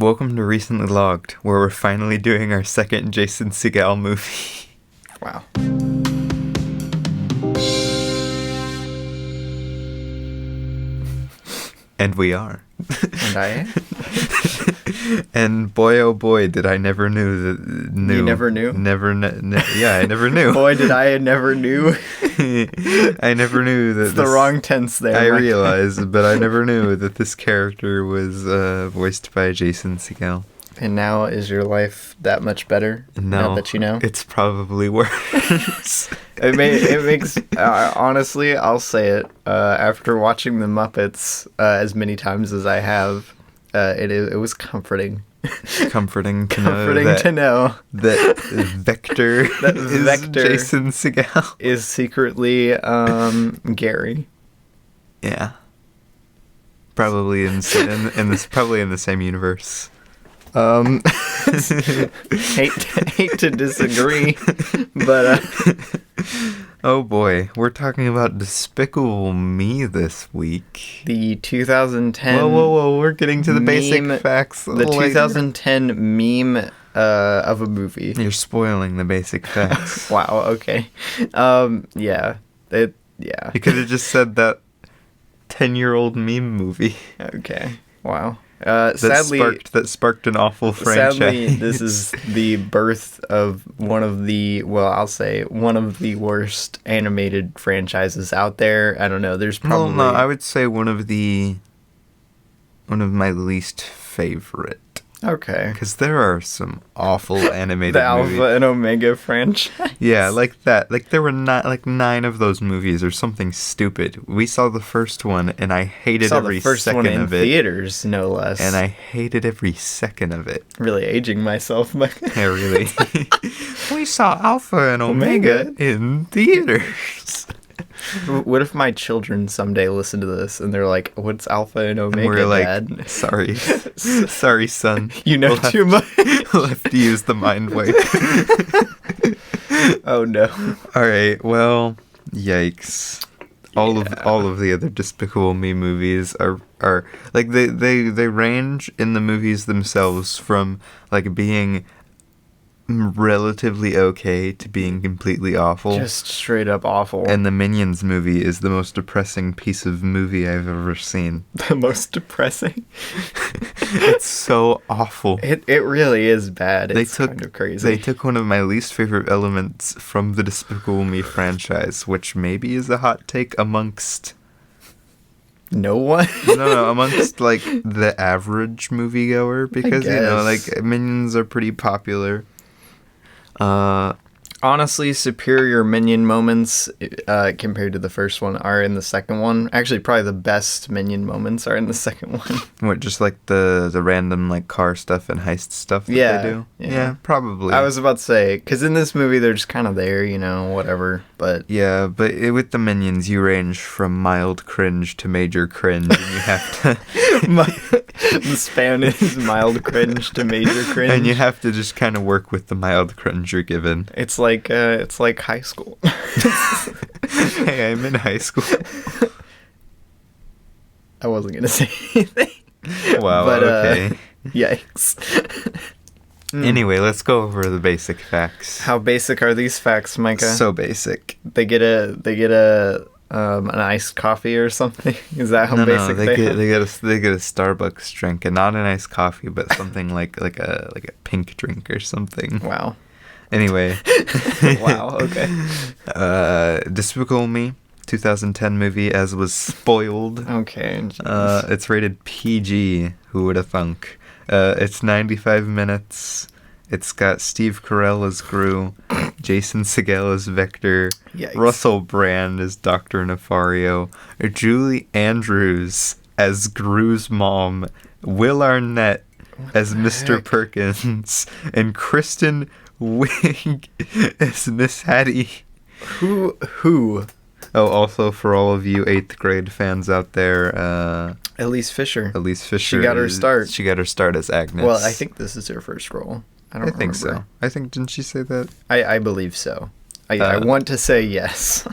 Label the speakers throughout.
Speaker 1: Welcome to Recently Logged, where we're finally doing our second Jason Segel movie.
Speaker 2: Wow.
Speaker 1: And we are.
Speaker 2: And I am.
Speaker 1: And boy, oh boy, did I never knew that.
Speaker 2: You never knew?
Speaker 1: Yeah, I never knew.
Speaker 2: Boy, did I never knew.
Speaker 1: I never knew that.
Speaker 2: It's the wrong tense there.
Speaker 1: I realized, but I never knew that this character was voiced by Jason Segel.
Speaker 2: And now is your life that much better?
Speaker 1: No,
Speaker 2: now that you know?
Speaker 1: It's probably worse.
Speaker 2: It makes honestly, I'll say it. After watching the Muppets as many times as I have, it was comforting.
Speaker 1: Comforting to
Speaker 2: know
Speaker 1: that Vector Jason Segel
Speaker 2: is secretly Gary.
Speaker 1: Yeah, probably in the same universe.
Speaker 2: Hate to disagree, but
Speaker 1: oh boy, we're talking about Despicable Me this week.
Speaker 2: The 2010.
Speaker 1: Whoa! We're getting to the basic facts.
Speaker 2: The 2010 meme of a movie.
Speaker 1: You're spoiling the basic facts.
Speaker 2: Wow. Okay. Yeah. Yeah.
Speaker 1: You could have just said that 10-year-old meme movie.
Speaker 2: Okay. Wow.
Speaker 1: That sparked an awful franchise.
Speaker 2: Sadly, this is the birth of one of the worst animated franchises out there. I don't know. There's probably...
Speaker 1: Well, no, I would say one of my least favorite.
Speaker 2: Okay.
Speaker 1: Because there are some awful animated
Speaker 2: the
Speaker 1: movies.
Speaker 2: Alpha and Omega franchise.
Speaker 1: Yeah, like that. Like there were 9 of those movies or something stupid. We saw the first one, and I hated every second of it.
Speaker 2: Theaters, no less.
Speaker 1: And I hated every second of it.
Speaker 2: Really aging myself.
Speaker 1: Yeah, really. We saw Alpha and Omega in theaters.
Speaker 2: What if my children someday listen to this and they're like, "What's Alpha and Omega,
Speaker 1: and we're like,
Speaker 2: Dad?"
Speaker 1: Sorry, son.
Speaker 2: You know too much.
Speaker 1: We'll have to use the mind wipe.
Speaker 2: Oh no!
Speaker 1: All right. Well, yikes. All of the other Despicable Me movies are like they range in the movies themselves from like being relatively okay to being completely awful.
Speaker 2: Just straight up awful.
Speaker 1: And the Minions movie is the most depressing piece of movie I've ever seen.
Speaker 2: The most depressing?
Speaker 1: It's so awful.
Speaker 2: It really is bad. It's kind of crazy.
Speaker 1: They took one of my least favorite elements from the Despicable Me franchise, which maybe is a hot take amongst...
Speaker 2: No one?
Speaker 1: No, amongst, like, the average moviegoer, because, you know, like, Minions are pretty popular.
Speaker 2: Honestly, superior Minion moments compared to the first one are in the second one. Actually, probably the best Minion moments are in the second one.
Speaker 1: What, just like the random like car stuff and heist stuff that they do? Yeah, probably.
Speaker 2: I was about to say, because in this movie they're just kind of there, you know, whatever. But
Speaker 1: yeah, but with the Minions you range from mild cringe to major cringe, and you have to...
Speaker 2: The span is mild cringe to major cringe.
Speaker 1: And you have to just kind of work with the mild cringe you're given.
Speaker 2: It's like high school.
Speaker 1: Hey, I'm in high school.
Speaker 2: I wasn't gonna say anything.
Speaker 1: Wow. But, okay.
Speaker 2: Yikes.
Speaker 1: Anyway, let's go over the basic facts.
Speaker 2: How basic are these facts, Micah?
Speaker 1: So basic.
Speaker 2: They get an iced coffee or something. Is that how basic they
Speaker 1: get a Starbucks drink, and not an iced coffee, but something like a pink drink or something.
Speaker 2: Wow.
Speaker 1: Anyway.
Speaker 2: Wow. Okay.
Speaker 1: Despicable Me, 2010 movie, as was spoiled.
Speaker 2: Okay.
Speaker 1: It's rated PG. Who would have thunk? It's 95 minutes. It's got Steve Carell as Gru, Jason Segel as Vector,
Speaker 2: Yikes.
Speaker 1: Russell Brand as Dr. Nefario, Julie Andrews as Gru's mom, Will Arnett as Mr. Perkins, and Kristen Wiig as Miss Hattie.
Speaker 2: Who?
Speaker 1: Oh, also for all of you 8th grade fans out there,
Speaker 2: Elise Fisher.
Speaker 1: She
Speaker 2: got her start.
Speaker 1: She got her start as Agnes.
Speaker 2: Well, I think this is her first role. I
Speaker 1: think so. I think, didn't she say that?
Speaker 2: I believe so. I want to say yes.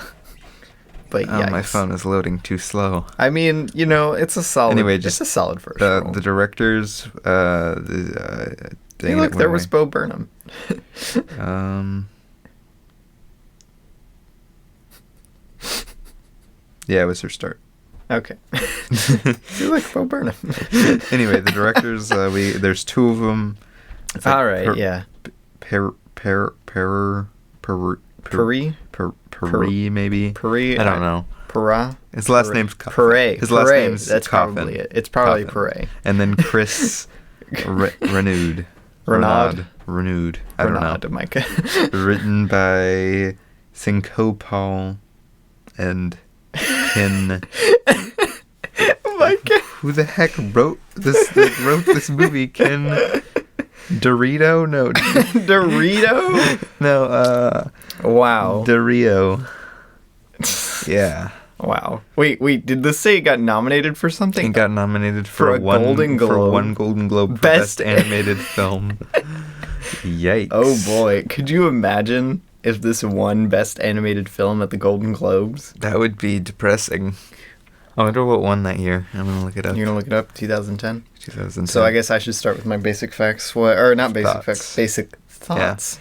Speaker 2: But
Speaker 1: Oh, my
Speaker 2: yikes.
Speaker 1: phone is loading too slow.
Speaker 2: I mean, you know, it's a solid.
Speaker 1: Anyway,
Speaker 2: it's
Speaker 1: just
Speaker 2: a solid first
Speaker 1: The
Speaker 2: roll.
Speaker 1: directors.
Speaker 2: Hey, look, there was Bo Burnham.
Speaker 1: Yeah, it was her start.
Speaker 2: Okay. You like Bo Burnham.
Speaker 1: Anyway, the directors. There's two of them. It's
Speaker 2: All right. Yeah.
Speaker 1: Peri maybe.
Speaker 2: Peri.
Speaker 1: I don't know.
Speaker 2: Para.
Speaker 1: His last name's Coffin.
Speaker 2: Pere.
Speaker 1: His last name's
Speaker 2: That's
Speaker 1: Coffin.
Speaker 2: probably it. It's probably
Speaker 1: Coffin.
Speaker 2: Pere.
Speaker 1: And then Chris Renewed.
Speaker 2: Renaud.
Speaker 1: Renewed. I don't know.
Speaker 2: Micah.
Speaker 1: Written by Syncopal and Ken.
Speaker 2: Micah.
Speaker 1: Who the heck wrote this movie? Ken Dorito? No.
Speaker 2: Dorito?
Speaker 1: No,
Speaker 2: Wow.
Speaker 1: Dorito. Yeah.
Speaker 2: Wow. Wait, did this say it got nominated for something?
Speaker 1: It got nominated
Speaker 2: For a Golden Globe.
Speaker 1: For one Golden Globe for
Speaker 2: Best-
Speaker 1: Best Animated Film. Yikes.
Speaker 2: Oh boy. Could you imagine if this won Best Animated Film at the Golden Globes?
Speaker 1: That would be depressing. I wonder what won that year. I'm gonna look it up.
Speaker 2: You're gonna look it up? 2010?
Speaker 1: 2010.
Speaker 2: So I guess I should start with my basic facts. Or not basic
Speaker 1: Thoughts.
Speaker 2: facts. Basic thoughts.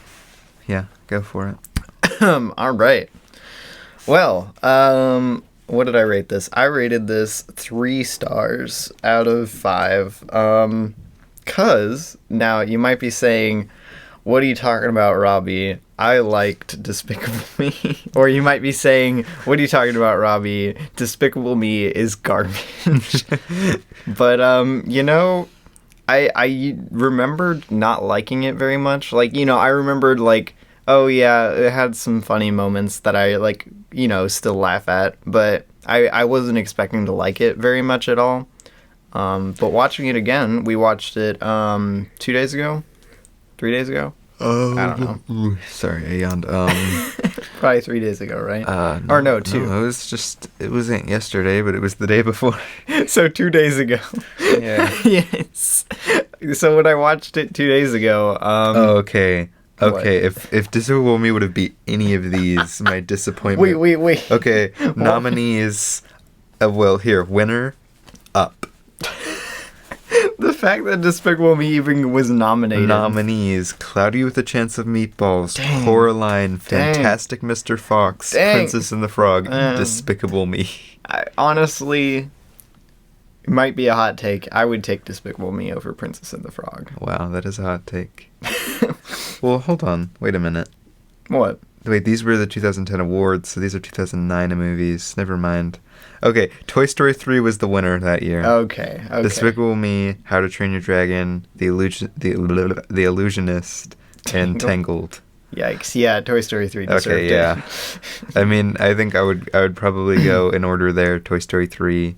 Speaker 1: Yeah, go for it.
Speaker 2: All right. Well, what did I rate this? I rated this 3 stars out of 5. 'Cause now you might be saying, what are you talking about, Robbie? I liked Despicable Me. Or you might be saying, what are you talking about, Robbie? Despicable Me is garbage. But, you know, I remembered not liking it very much. Like, you know, I remembered, like, oh yeah, it had some funny moments that I, like, you know, still laugh at. But I wasn't expecting to like it very much at all. But watching it again, we watched it 2 days ago? 3 days ago? I don't know.
Speaker 1: Sorry, I yawned.
Speaker 2: Probably 3 days ago, right?
Speaker 1: No,
Speaker 2: Or no, 2.
Speaker 1: No, it wasn't yesterday, but it was the day before.
Speaker 2: So 2 days ago.
Speaker 1: Yeah.
Speaker 2: Yes. So when I watched it 2 days ago,
Speaker 1: Okay.
Speaker 2: What?
Speaker 1: Okay, if Despicable Me would have beat any of these, my disappointment.
Speaker 2: Wait.
Speaker 1: Okay, nominees. Well, here, winner, Up.
Speaker 2: The fact that Despicable Me even was nominated.
Speaker 1: Nominees: Cloudy with a Chance of Meatballs,
Speaker 2: Dang.
Speaker 1: Coraline,
Speaker 2: Dang.
Speaker 1: Fantastic Mr. Fox,
Speaker 2: Dang.
Speaker 1: Princess and the Frog, Despicable Me.
Speaker 2: Honestly, it might be a hot take. I would take Despicable Me over Princess and the Frog.
Speaker 1: Wow, that is a hot take. Well, hold on. Wait a minute.
Speaker 2: What?
Speaker 1: Wait, these were the 2010 awards, so these are 2009 movies. Never mind. Okay, Toy Story 3 was the winner that year.
Speaker 2: Okay.
Speaker 1: Despicable Me, How to Train Your Dragon, The Illusionist, and Tangled.
Speaker 2: Yikes. Yeah, Toy Story 3 deserved
Speaker 1: Okay, yeah. I mean, I think I would probably go in order there. Toy Story 3,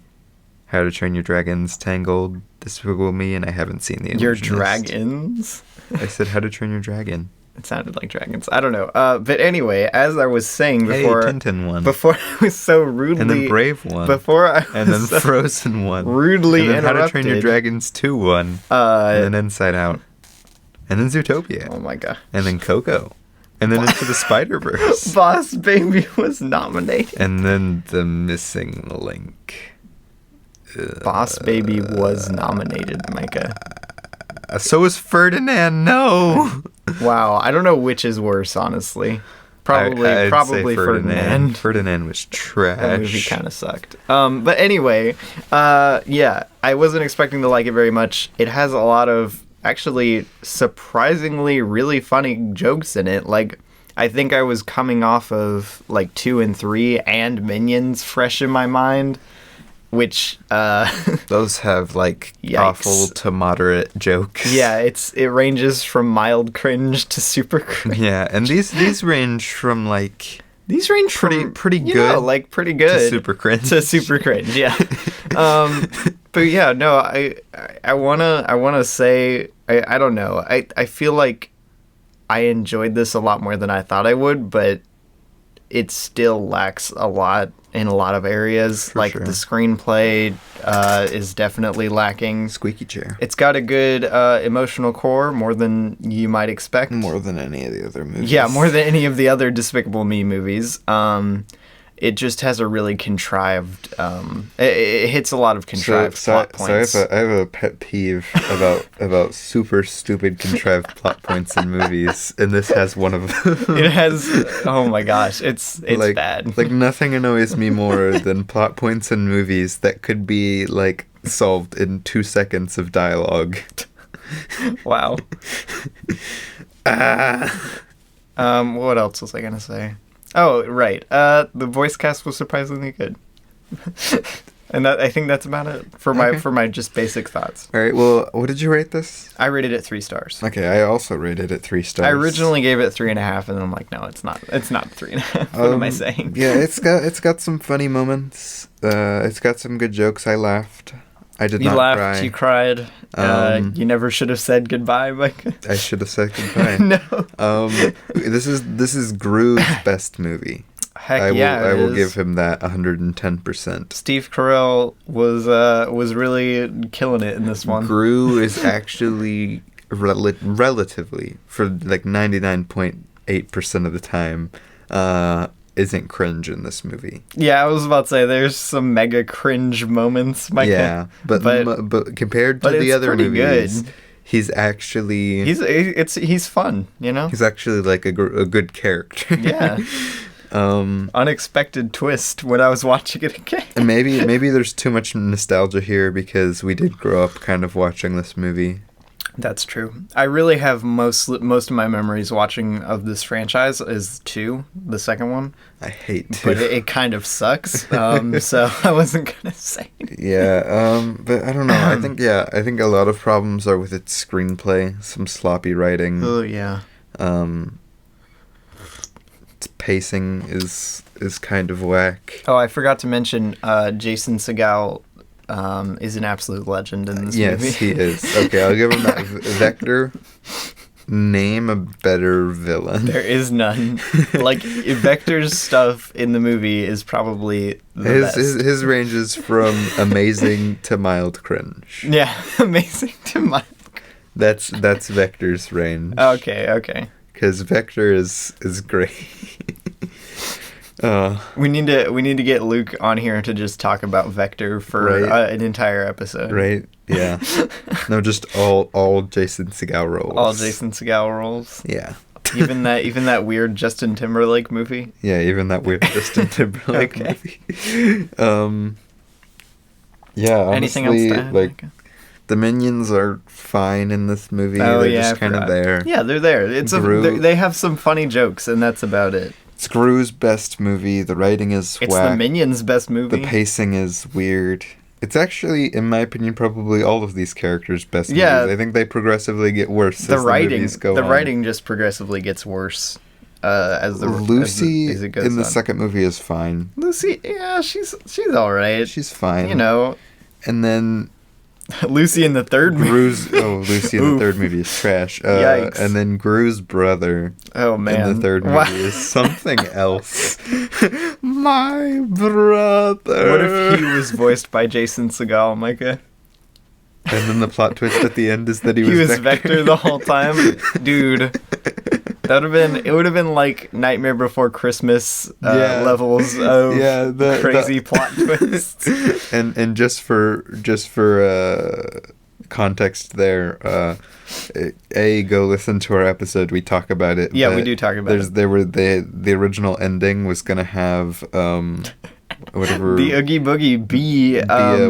Speaker 1: How to Train Your Dragons, Tangled, Despicable Me, and I haven't seen The Illusionist.
Speaker 2: Your dragons?
Speaker 1: I said How to Train Your Dragon.
Speaker 2: It sounded like dragons. I don't know. But anyway, as I was saying before...
Speaker 1: Hey, Tintin won.
Speaker 2: Before I was so rudely...
Speaker 1: And then Brave won.
Speaker 2: Before I was
Speaker 1: And then
Speaker 2: so
Speaker 1: Frozen won.
Speaker 2: rudely
Speaker 1: and then
Speaker 2: interrupted...
Speaker 1: How to Train Your Dragons 2 won. And then Inside Out. And then Zootopia.
Speaker 2: Oh my god.
Speaker 1: And then Coco. And then Into the Spider-Verse.
Speaker 2: Boss Baby was nominated.
Speaker 1: And then The Missing Link.
Speaker 2: Boss Baby was nominated, Micah.
Speaker 1: So was Ferdinand. No.
Speaker 2: Wow, I don't know which is worse, honestly. Probably
Speaker 1: I'd say
Speaker 2: Ferdinand.
Speaker 1: Ferdinand was trash.
Speaker 2: That movie kind of sucked. But anyway, yeah, I wasn't expecting to like it very much. It has a lot of actually surprisingly really funny jokes in it. Like, I think I was coming off of like 2 and 3 and Minions fresh in my mind, which
Speaker 1: those have like
Speaker 2: Yikes.
Speaker 1: awful to moderate jokes.
Speaker 2: yeah, it ranges from mild cringe to super cringe.
Speaker 1: Yeah, and these range from like
Speaker 2: These range
Speaker 1: pretty
Speaker 2: you
Speaker 1: good
Speaker 2: know, like pretty good
Speaker 1: to super cringe.
Speaker 2: to super cringe, yeah. But yeah, no, I wanna say I don't know. I feel like I enjoyed this a lot more than I thought I would, but it still lacks a lot in a lot of areas.
Speaker 1: For
Speaker 2: like
Speaker 1: sure.
Speaker 2: the screenplay is definitely lacking.
Speaker 1: Squeaky chair.
Speaker 2: It's got a good emotional core, more than you might expect.
Speaker 1: More than any of the other movies.
Speaker 2: Yeah, more than any of the other Despicable Me movies. it just has a really contrived. It hits a lot of contrived plot points.
Speaker 1: So I have a pet peeve about super stupid contrived plot points in movies, and this has one of them.
Speaker 2: It has. Oh my gosh, it's
Speaker 1: like,
Speaker 2: bad.
Speaker 1: Like nothing annoys me more than plot points in movies that could be like solved in 2 seconds of dialogue.
Speaker 2: Wow. What else was I gonna say? Oh, right. The voice cast was surprisingly good. And I think that's about it for my just basic thoughts.
Speaker 1: All right. Well, what did you rate this?
Speaker 2: I rated it 3 stars.
Speaker 1: Okay, I also rated it 3 stars.
Speaker 2: I originally gave it 3.5, and then I'm like, no, it's not. It's not 3.5. What am I saying?
Speaker 1: Yeah, it's got some funny moments. It's got some good jokes. I laughed. I did not
Speaker 2: laughed,
Speaker 1: cry.
Speaker 2: You cried. You never should have said goodbye, Micah.
Speaker 1: I should have said goodbye.
Speaker 2: No.
Speaker 1: This is Gru's best movie.
Speaker 2: Heck
Speaker 1: I will
Speaker 2: is.
Speaker 1: give him that 110%.
Speaker 2: Steve Carell was really killing it in this one.
Speaker 1: Gru is actually relatively, for like 99.8% of the time, isn't cringe in this movie.
Speaker 2: Yeah, I was about to say there's some mega cringe moments, Micah.
Speaker 1: Yeah, but compared to the other movies,
Speaker 2: good.
Speaker 1: He's actually
Speaker 2: he's fun, you know.
Speaker 1: He's actually like a good character.
Speaker 2: Yeah. Unexpected twist when I was watching it again.
Speaker 1: And maybe there's too much nostalgia here because we did grow up kind of watching this movie.
Speaker 2: That's true. I really have most of my memories watching of this franchise is 2, the second one.
Speaker 1: I hate 2.
Speaker 2: But it kind of sucks. So I wasn't gonna say.
Speaker 1: Yeah. But I don't know. I think a lot of problems are with its screenplay. Some sloppy writing.
Speaker 2: Oh yeah.
Speaker 1: Its pacing is kind of whack.
Speaker 2: Oh, I forgot to mention Jason Segel is an absolute legend in this movie.
Speaker 1: Yes, he is. Okay, I'll give him that. Vector, name a better villain.
Speaker 2: There is none. Like, Vector's stuff in the movie is probably the best.
Speaker 1: His ranges from amazing to mild cringe.
Speaker 2: Yeah, amazing to mild.
Speaker 1: That's Vector's range.
Speaker 2: Okay.
Speaker 1: Because Vector is great.
Speaker 2: We need to get Luke on here to just talk about Vector for an entire episode.
Speaker 1: Right? Yeah. No, just all Jason Segel roles.
Speaker 2: All Jason Segel roles.
Speaker 1: Yeah.
Speaker 2: Even that weird Justin Timberlake movie.
Speaker 1: Yeah, even that weird Justin Timberlake movie. Yeah. Honestly,
Speaker 2: anything else to add?
Speaker 1: Like, the minions are fine in this movie.
Speaker 2: Oh,
Speaker 1: they're
Speaker 2: yeah,
Speaker 1: just kind of there.
Speaker 2: Yeah, they're there. They have some funny jokes, and that's about it.
Speaker 1: It's Gru's best movie. The writing is
Speaker 2: It's
Speaker 1: whack.
Speaker 2: the Minions' best movie.
Speaker 1: The pacing is weird. It's actually, in my opinion, probably all of these characters' best movies. I think they progressively get worse as the movies go on.
Speaker 2: The writing just progressively gets worse as
Speaker 1: Lucy
Speaker 2: as it goes
Speaker 1: in the
Speaker 2: on.
Speaker 1: second movie is fine.
Speaker 2: Lucy, yeah, she's all right.
Speaker 1: She's fine.
Speaker 2: You know.
Speaker 1: And then
Speaker 2: Lucy in the third movie.
Speaker 1: Lucy in the third movie is trash.
Speaker 2: Yikes.
Speaker 1: And then Gru's brother in the third movie is something else. My brother.
Speaker 2: What if he was voiced by Jason Segel, Micah?
Speaker 1: And then the plot twist at the end is that he was
Speaker 2: Vector the whole time? Dude. It would have been like Nightmare Before Christmas levels of crazy plot twists.
Speaker 1: And just for context there, go listen to our episode. We talk about it.
Speaker 2: Yeah, we do talk about it.
Speaker 1: The original ending was gonna have whatever
Speaker 2: the Oogie Boogie B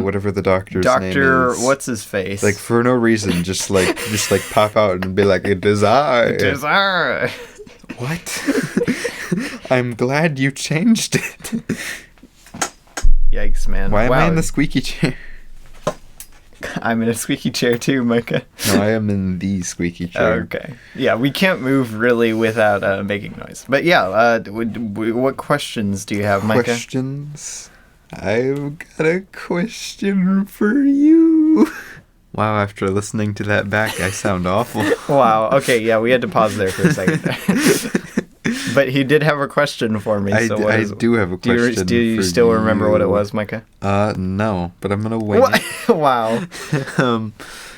Speaker 1: whatever the doctor's name is.
Speaker 2: What's his face?
Speaker 1: Like for no reason, just like pop out and be like, "It is I."
Speaker 2: It is I.
Speaker 1: What? I'm glad you changed it.
Speaker 2: Yikes, man!
Speaker 1: Why am I in the squeaky chair?
Speaker 2: I'm in a squeaky chair too, Micah.
Speaker 1: No, I am in the squeaky chair.
Speaker 2: Okay. Yeah, we can't move really without making noise. But yeah, what questions do you have, Micah?
Speaker 1: Questions? I've got a question for you. Wow, after listening to that back, I sound awful.
Speaker 2: Wow. Okay, yeah, we had to pause there for a second. But he did have a question for me.
Speaker 1: I do have a question.
Speaker 2: Do you still remember what it was, Micah?
Speaker 1: No, but I'm gonna wing it.
Speaker 2: Wow.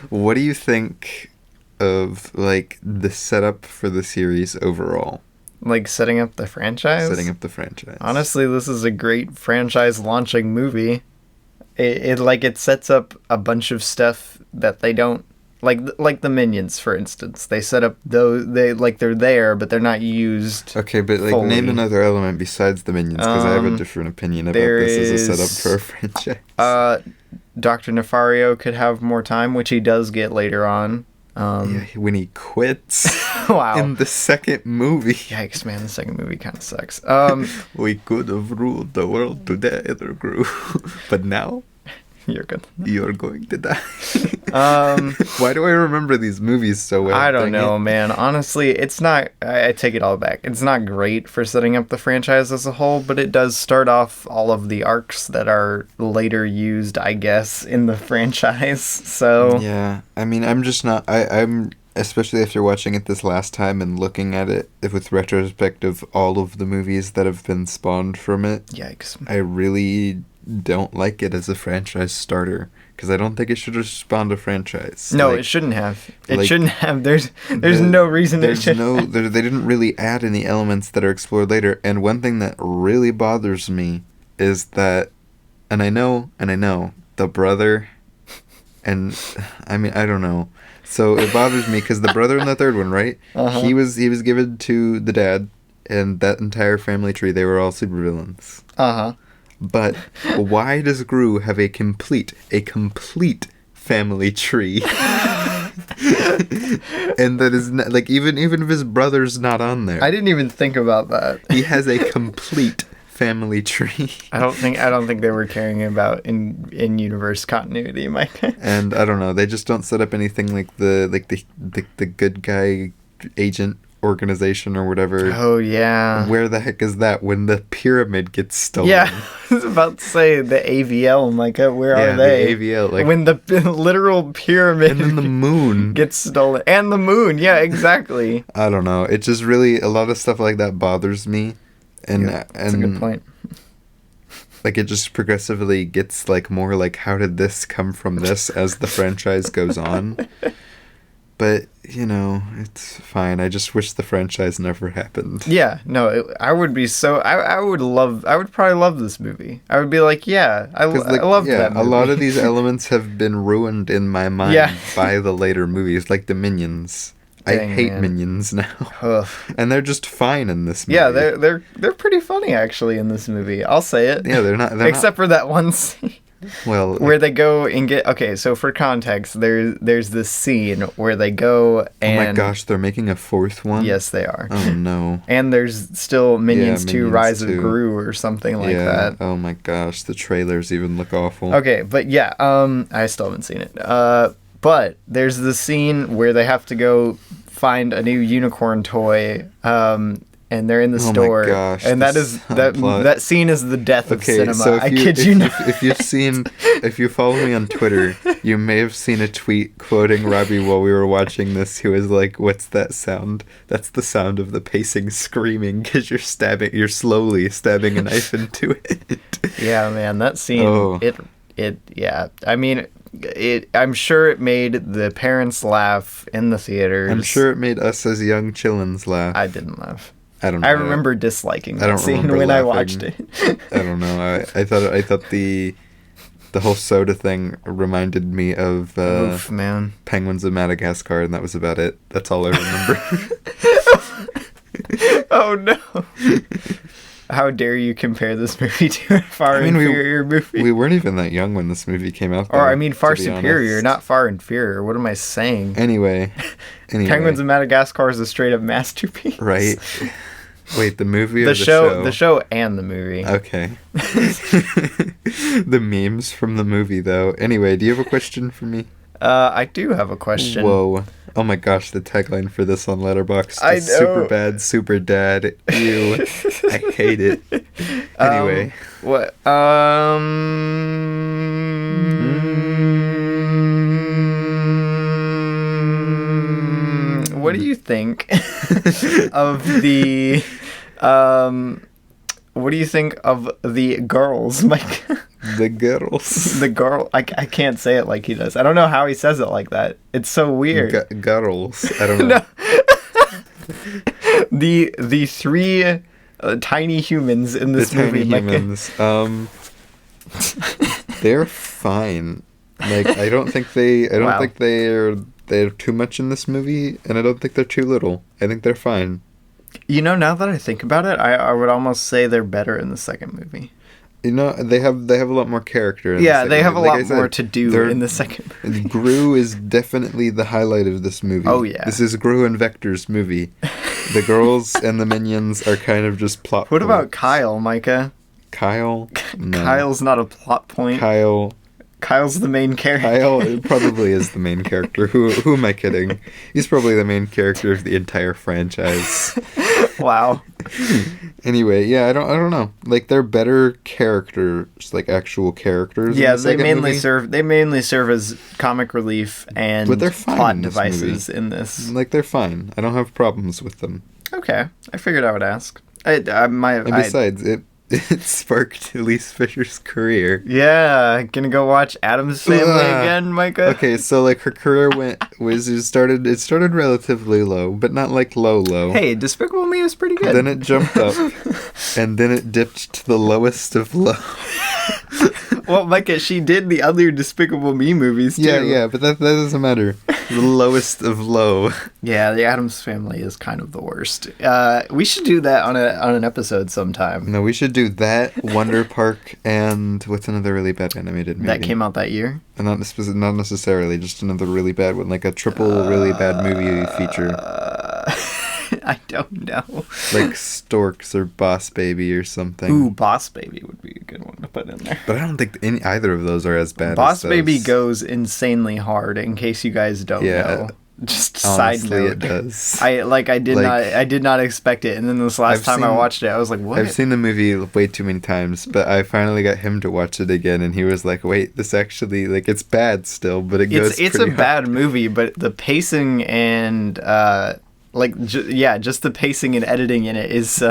Speaker 1: What do you think of like the setup for the series overall?
Speaker 2: Like setting up the franchise?
Speaker 1: Setting up the franchise.
Speaker 2: Honestly, this is a great franchise launching movie. It sets up a bunch of stuff that they don't like the Minions, for instance. They set up they're there, but they're not used.
Speaker 1: Okay, but like
Speaker 2: fully.
Speaker 1: name another element besides the Minions, because I have a different opinion about this as a setup for a franchise.
Speaker 2: Dr. Nefario could have more time, which he does get later on.
Speaker 1: When he quits
Speaker 2: Wow.
Speaker 1: in the second movie.
Speaker 2: Yikes, man, the second movie kind of sucks.
Speaker 1: We could have ruled the world together, Gru. But now,
Speaker 2: You're good.
Speaker 1: you're going to die. Why do I remember these movies so well?
Speaker 2: I don't
Speaker 1: Dang
Speaker 2: know,
Speaker 1: it.
Speaker 2: man. Honestly, it's not... I take it all back. It's not great for setting up the franchise as a whole, but it does start off all of the arcs that are later used, I guess, in the franchise. So...
Speaker 1: Yeah, I mean, I'm just not... I'm... Especially after watching it this last time and looking at it with retrospect of all of the movies that have been spawned from it,
Speaker 2: Yikes.
Speaker 1: I really don't like it as a franchise starter. Because I don't think it should have spawned a franchise.
Speaker 2: No,
Speaker 1: Like,
Speaker 2: it shouldn't have. It
Speaker 1: like,
Speaker 2: shouldn't have. There's no reason it
Speaker 1: There's
Speaker 2: should.
Speaker 1: no... They didn't really add any elements that are explored later. And one thing that really bothers me is that... And I know, the brother... And, I mean, I don't know. So it bothers me because the brother in the third one, right?
Speaker 2: Uh-huh.
Speaker 1: He was given to the dad, and that entire family tree, they were all supervillains.
Speaker 2: Uh-huh.
Speaker 1: But why does Gru have a complete family tree? And that is not, like, even if his brother's not on there,
Speaker 2: I didn't even think about that.
Speaker 1: he has a complete family tree.
Speaker 2: I don't think they were caring about in universe continuity, Micah.
Speaker 1: And I don't know, they just don't set up anything like the good guy agent organization or whatever.
Speaker 2: Oh yeah.
Speaker 1: Where the heck is that when the pyramid gets stolen?
Speaker 2: Yeah, I was about to say the AVL, Micah. Where
Speaker 1: Yeah,
Speaker 2: are they?
Speaker 1: the AVL, like,
Speaker 2: when the literal pyramid
Speaker 1: and then the moon
Speaker 2: gets stolen, and the moon. Yeah, exactly.
Speaker 1: I don't know. It just really, a lot of stuff like that bothers me. And
Speaker 2: Yeah, that's a good point.
Speaker 1: Like, it just progressively gets like more like, how did this come from this as the franchise goes on? But, you know, it's fine. I just wish the franchise never happened.
Speaker 2: Yeah, no, I would be so. I would probably love this movie. I would be like, yeah, I love that movie.
Speaker 1: A lot of these elements have been ruined in my mind
Speaker 2: Yeah.
Speaker 1: by the later movies, like the Minions. I
Speaker 2: Dang,
Speaker 1: hate
Speaker 2: man.
Speaker 1: Minions now.
Speaker 2: Ugh.
Speaker 1: And they're just fine in this movie.
Speaker 2: Yeah, they're pretty funny actually in this movie. I'll say it.
Speaker 1: Yeah, they're not.
Speaker 2: Except for that one scene
Speaker 1: well,
Speaker 2: where they go and get. Okay, so for context, there's this scene where they go and.
Speaker 1: oh my gosh, they're making a fourth one?
Speaker 2: Yes, they are.
Speaker 1: Oh no.
Speaker 2: And there's still Minions 2
Speaker 1: Minions
Speaker 2: Rise
Speaker 1: 2.
Speaker 2: of Gru or something like that.
Speaker 1: Oh my gosh, the trailers even look awful.
Speaker 2: Okay, but yeah, I still haven't seen it. But there's the scene where they have to go find a new unicorn toy, and they're in the
Speaker 1: Oh my
Speaker 2: store,
Speaker 1: gosh,
Speaker 2: and that
Speaker 1: this
Speaker 2: is that
Speaker 1: subplot.
Speaker 2: that scene is the death of
Speaker 1: Okay,
Speaker 2: cinema.
Speaker 1: so
Speaker 2: I kid you not.
Speaker 1: if you follow me on Twitter, you may have seen a tweet quoting Robbie while we were watching this. Who was like, "What's that sound? That's the sound of the pacing screaming because you're slowly stabbing a knife into it."
Speaker 2: Yeah, man, that scene.
Speaker 1: Oh.
Speaker 2: Yeah. I mean, I'm sure it made the parents laugh in the theaters.
Speaker 1: I'm sure it made us as young chillins laugh.
Speaker 2: I didn't laugh.
Speaker 1: I don't know.
Speaker 2: I remember disliking that
Speaker 1: don't
Speaker 2: scene
Speaker 1: remember
Speaker 2: when I
Speaker 1: laughing.
Speaker 2: watched it.
Speaker 1: I don't know. I thought the whole soda thing reminded me of
Speaker 2: Oof, man.
Speaker 1: Penguins of Madagascar, and that was about it. That's all I remember.
Speaker 2: Oh no. How dare you compare this movie to a far inferior movie?
Speaker 1: We weren't even that young when this movie came out.
Speaker 2: Or,
Speaker 1: though,
Speaker 2: I mean, far
Speaker 1: to be
Speaker 2: superior,
Speaker 1: honest.
Speaker 2: not far inferior. What am I saying?
Speaker 1: Anyway.
Speaker 2: Penguins of Madagascar is a straight up masterpiece.
Speaker 1: Right. Wait, the movie or
Speaker 2: The
Speaker 1: the show?
Speaker 2: The show and the movie.
Speaker 1: Okay. The memes from the movie, though. Anyway, do you have a question for me?
Speaker 2: I do have a question.
Speaker 1: Whoa. Oh my gosh, the tagline for this on Letterboxd
Speaker 2: I
Speaker 1: is
Speaker 2: know.
Speaker 1: super bad, super dad. Ew. I hate it. Anyway.
Speaker 2: What? What do you think of the what do you think of the girls, Mike?
Speaker 1: The girls.
Speaker 2: The girl, I can't say it like he does. I don't know how he says it like that. It's so weird.
Speaker 1: Girls. I don't know.
Speaker 2: No. The three tiny humans in this movie.
Speaker 1: Humans. They're fine. Like I don't think
Speaker 2: Wow.
Speaker 1: think they're too much in this movie, and I don't think they're too little. I think they're fine.
Speaker 2: You know, now that I think about it, I would almost say they're better in the second movie.
Speaker 1: You know, they have a lot more character. In
Speaker 2: Yeah,
Speaker 1: the
Speaker 2: they
Speaker 1: second
Speaker 2: have a
Speaker 1: movie.
Speaker 2: lot
Speaker 1: Like I
Speaker 2: more
Speaker 1: said,
Speaker 2: to do
Speaker 1: they're-
Speaker 2: in the second movie.
Speaker 1: Gru is definitely the highlight of this movie.
Speaker 2: Oh, yeah.
Speaker 1: This is Gru and Vector's movie. The girls and the minions are kind of just plot.
Speaker 2: What about
Speaker 1: points.
Speaker 2: Kyle, Micah?
Speaker 1: Kyle? No.
Speaker 2: Kyle's not a plot point. Kyle's the main character.
Speaker 1: Kyle probably is the main character. Who am I kidding? He's probably the main character of the entire franchise.
Speaker 2: Wow.
Speaker 1: Anyway, yeah, I don't know. Like they're better characters, like actual characters.
Speaker 2: Yeah,
Speaker 1: in the
Speaker 2: they
Speaker 1: second
Speaker 2: mainly
Speaker 1: movie.
Speaker 2: serve as comic relief and
Speaker 1: But they're fine
Speaker 2: plot
Speaker 1: in this
Speaker 2: devices in this.
Speaker 1: Like they're fine. I don't have problems with them.
Speaker 2: Okay, I figured I would ask.
Speaker 1: And besides, it sparked Elise Fisher's career.
Speaker 2: Yeah, gonna go watch Addams Family again, Micah.
Speaker 1: Okay, so like her career it started relatively low, but not like low.
Speaker 2: Hey, Despicable Me was pretty good.
Speaker 1: Then it jumped up, and then it dipped to the lowest of low.
Speaker 2: Well, Micah, she did the other Despicable Me movies too.
Speaker 1: Yeah, but that doesn't matter. The lowest of low.
Speaker 2: Yeah, the Addams Family is kind of the worst. We should do that on an episode sometime.
Speaker 1: No, we should do that, Wonder Park, and what's another really bad animated movie?
Speaker 2: That came out that year.
Speaker 1: And not necessarily, just another really bad one, like a triple really bad movie feature.
Speaker 2: I don't know.
Speaker 1: Like Storks or Boss Baby or something.
Speaker 2: Ooh, Boss Baby would be a good one to put in there.
Speaker 1: But I don't think either of those are as bad
Speaker 2: Boss
Speaker 1: as
Speaker 2: Baby
Speaker 1: those.
Speaker 2: goes insanely hard, in case you guys don't know. Just side
Speaker 1: Honestly,
Speaker 2: note.
Speaker 1: it does.
Speaker 2: I did not expect it, and then this last
Speaker 1: I've
Speaker 2: time I
Speaker 1: seen-
Speaker 2: watched it, I was like, what?
Speaker 1: I've seen the movie way too many times, but I finally got him to watch it again, and he was like, wait, this actually, like, it's bad still, but it goes
Speaker 2: It's a
Speaker 1: pretty hard."
Speaker 2: bad movie, but the pacing and just the pacing and editing in it is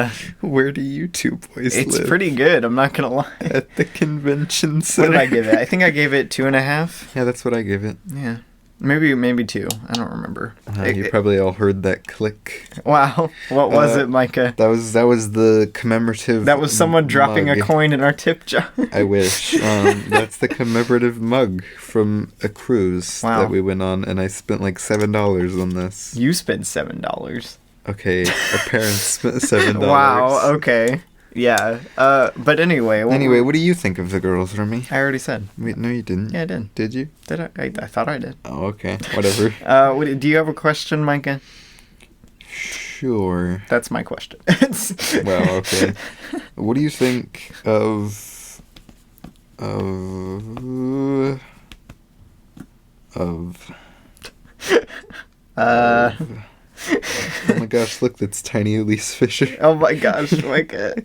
Speaker 1: Where do you two boys
Speaker 2: it's
Speaker 1: live?
Speaker 2: pretty good. I'm not gonna lie.
Speaker 1: At the convention
Speaker 2: What
Speaker 1: center.
Speaker 2: did I give it? I think I gave it 2.5.
Speaker 1: Yeah, that's what I give it.
Speaker 2: Yeah, maybe 2. I don't remember.
Speaker 1: You probably all heard that click.
Speaker 2: Wow, what was it, Micah?
Speaker 1: That was the commemorative.
Speaker 2: That was someone dropping a
Speaker 1: mug.
Speaker 2: coin in our tip jar.
Speaker 1: I wish. That's the commemorative mug from a cruise
Speaker 2: Wow.
Speaker 1: that we went on, and I spent like $7 on this.
Speaker 2: You spent $7.
Speaker 1: Okay, our parents spent $7.
Speaker 2: Wow. Okay. Yeah. But anyway.
Speaker 1: Anyway, what do you think of the girls, Remy?
Speaker 2: I already said.
Speaker 1: Wait, no, you didn't.
Speaker 2: Yeah, I did.
Speaker 1: Did you?
Speaker 2: Did I? I thought I did.
Speaker 1: Oh, okay. Whatever.
Speaker 2: Do you have a question, Micah?
Speaker 1: Sure.
Speaker 2: That's my question.
Speaker 1: Well, okay. What do you think of Oh my gosh, look, that's tiny Elise Fisher.
Speaker 2: Oh my gosh, Micah.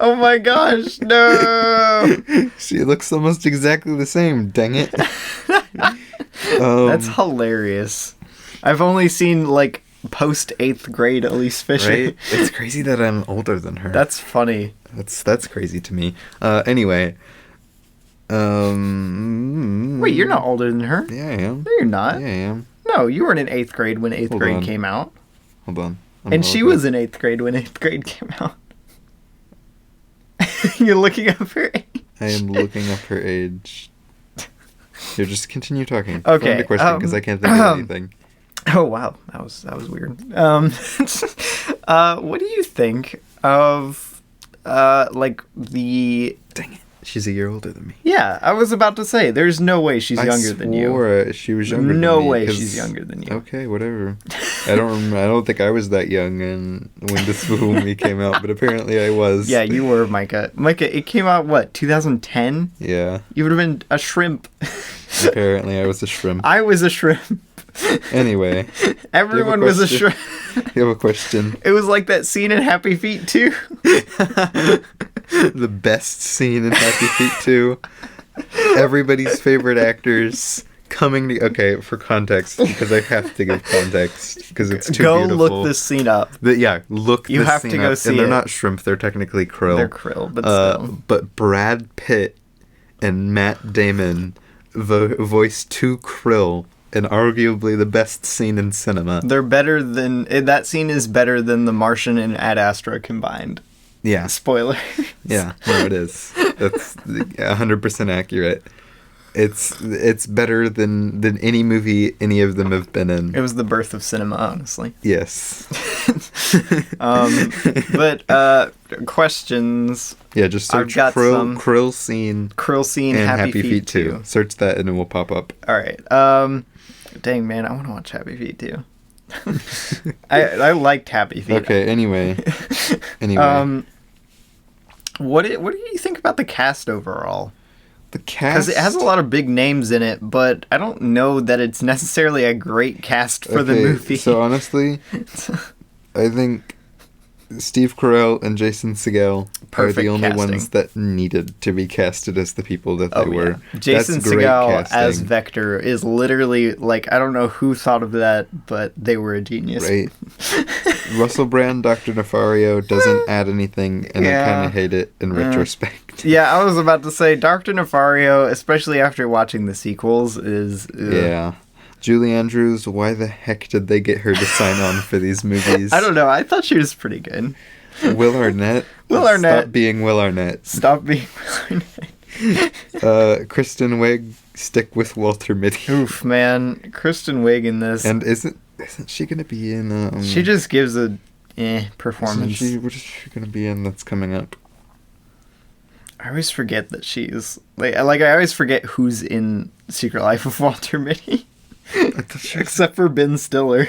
Speaker 2: Oh my gosh, no.
Speaker 1: She looks almost exactly the same, dang it.
Speaker 2: That's hilarious. I've only seen like post 8th grade Elise Fisher.
Speaker 1: Right? It's crazy that I'm older than her.
Speaker 2: That's funny.
Speaker 1: That's crazy to me. Anyway.
Speaker 2: Wait, you're not older than her?
Speaker 1: Yeah, I am.
Speaker 2: No, you're not.
Speaker 1: Yeah, I am.
Speaker 2: No, you weren't in 8th grade when 8th
Speaker 1: Hold
Speaker 2: grade
Speaker 1: on.
Speaker 2: came out.
Speaker 1: Hold on.
Speaker 2: And she was in 8th grade when 8th grade came out. You're looking up her age.
Speaker 1: I am looking up her age. Here, just continue talking.
Speaker 2: Okay,
Speaker 1: Find a question, because I can't think of anything.
Speaker 2: Oh wow, that was weird. What do you think of like the?
Speaker 1: Dang it. She's a year older than me.
Speaker 2: Yeah, I was about to say, there's no way she's younger than you.
Speaker 1: She was younger than me.
Speaker 2: No way
Speaker 1: 'cause-
Speaker 2: she's younger than you.
Speaker 1: Okay, whatever. I don't think I was that young and when Despicable Me came out, but apparently I was.
Speaker 2: Yeah, you were, Micah. Micah, it came out what, 2010?
Speaker 1: Yeah.
Speaker 2: You would have been a shrimp.
Speaker 1: Apparently I was a shrimp.
Speaker 2: I was a shrimp.
Speaker 1: Anyway.
Speaker 2: Everyone was a
Speaker 1: question?
Speaker 2: shrimp.
Speaker 1: You have a question.
Speaker 2: It was like that scene in Happy Feet 2.
Speaker 1: The best scene in Happy Feet 2. Everybody's favorite actors coming to... Okay, for context, because I have to give context, because it's too
Speaker 2: Go
Speaker 1: beautiful.
Speaker 2: look this scene up.
Speaker 1: Look
Speaker 2: You
Speaker 1: this
Speaker 2: have
Speaker 1: scene
Speaker 2: to go
Speaker 1: up.
Speaker 2: see
Speaker 1: And they're
Speaker 2: it.
Speaker 1: not shrimp, they're technically krill.
Speaker 2: They're krill, but still.
Speaker 1: But Brad Pitt and Matt Damon voice two krill and arguably the best scene in cinema.
Speaker 2: They're better than... That scene is better than The Martian and Ad Astra combined.
Speaker 1: Yeah.
Speaker 2: Spoiler.
Speaker 1: Yeah, no, it is. That's 100% accurate. It's better than any movie any of them have been in.
Speaker 2: It was the birth of cinema, honestly.
Speaker 1: Yes.
Speaker 2: But questions.
Speaker 1: Yeah, just search Krill scene
Speaker 2: and
Speaker 1: Happy Feet 2. Search that and it will pop up.
Speaker 2: All right. Dang, man, I want to watch Happy Feet 2. I liked Happy Feet.
Speaker 1: Okay, anyway.
Speaker 2: What do you think about the cast overall?
Speaker 1: The cast?
Speaker 2: Because it has a lot of big names in it, but I don't know that it's necessarily a great cast for the movie.
Speaker 1: So honestly, I think Steve Carell and Jason Segel are the only ones that needed to be casted as the people that they were.
Speaker 2: Yeah. Jason Segel as Vector is literally, like, I don't know who thought of that, but they were a genius.
Speaker 1: Right. Russell Brand, Dr. Nefario doesn't add anything, and I kind of hate it in retrospect.
Speaker 2: Yeah, I was about to say, Dr. Nefario, especially after watching the sequels, is...
Speaker 1: Yeah. Julie Andrews, why the heck did they get her to sign on for these movies?
Speaker 2: I don't know. I thought she was pretty good.
Speaker 1: Will Arnett. Stop being Will Arnett.
Speaker 2: Stop being Will Arnett.
Speaker 1: Kristen Wiig, stick with Walter Mitty.
Speaker 2: Oof, man. Kristen Wiig in this.
Speaker 1: And isn't she going to be in...
Speaker 2: she just gives a performance.
Speaker 1: What is she going to be in that's coming up?
Speaker 2: I always forget that she's... I always forget who's in Secret Life of Walter Mitty. Except for Ben Stiller.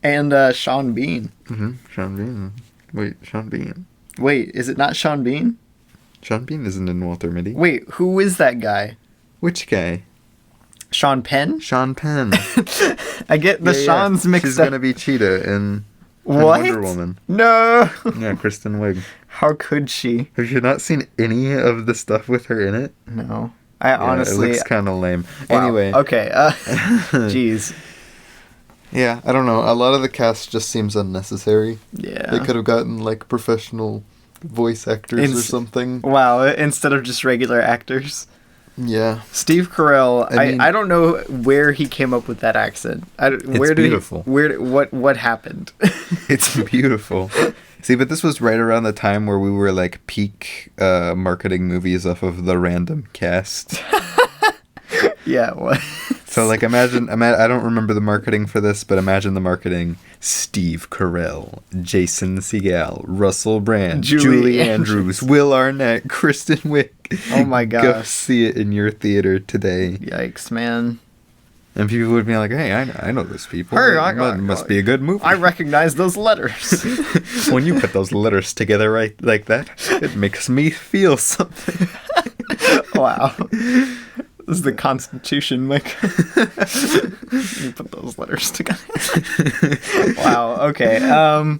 Speaker 2: And Sean Bean.
Speaker 1: Mm-hmm. Sean Bean. Wait, Sean Bean.
Speaker 2: Wait, is it not Sean Bean?
Speaker 1: Sean Bean isn't in Walter Mitty.
Speaker 2: Wait, who is that guy?
Speaker 1: Which guy?
Speaker 2: Sean Penn?
Speaker 1: Sean Penn.
Speaker 2: I get the Sean's mixed up.
Speaker 1: She's going to be Cheetah in Wonder Woman.
Speaker 2: No!
Speaker 1: Yeah, Kristen Wiig.
Speaker 2: How could she?
Speaker 1: Have you not seen any of the stuff with her in it?
Speaker 2: No. Honestly...
Speaker 1: It looks kind of lame.
Speaker 2: Wow.
Speaker 1: Anyway.
Speaker 2: Okay. Jeez.
Speaker 1: Yeah, I don't know. A lot of the cast just seems unnecessary.
Speaker 2: Yeah.
Speaker 1: They could have gotten, like, professional voice actors or something.
Speaker 2: Wow, instead of just regular actors.
Speaker 1: Yeah.
Speaker 2: Steve Carell, I don't know where he came up with that accent.
Speaker 1: It's beautiful.
Speaker 2: What happened?
Speaker 1: It's beautiful. See, but this was right around the time where we were, like, peak marketing movies off of the random cast.
Speaker 2: Yeah, what?
Speaker 1: So, like, imagine, I don't remember the marketing for this, but imagine the marketing. Steve Carell, Jason Segel, Russell Brand, Julie Andrews, Will Arnett, Kristen Wiig.
Speaker 2: Oh my gosh.
Speaker 1: Go see it in your theater today.
Speaker 2: Yikes, man.
Speaker 1: And people would be like, hey, I know those people.
Speaker 2: Hey,
Speaker 1: it must be a good movie.
Speaker 2: I recognize those letters.
Speaker 1: When you put those letters together right like that, it makes me feel something.
Speaker 2: Wow. This is the Constitution, Micah. You put those letters together. Wow, okay.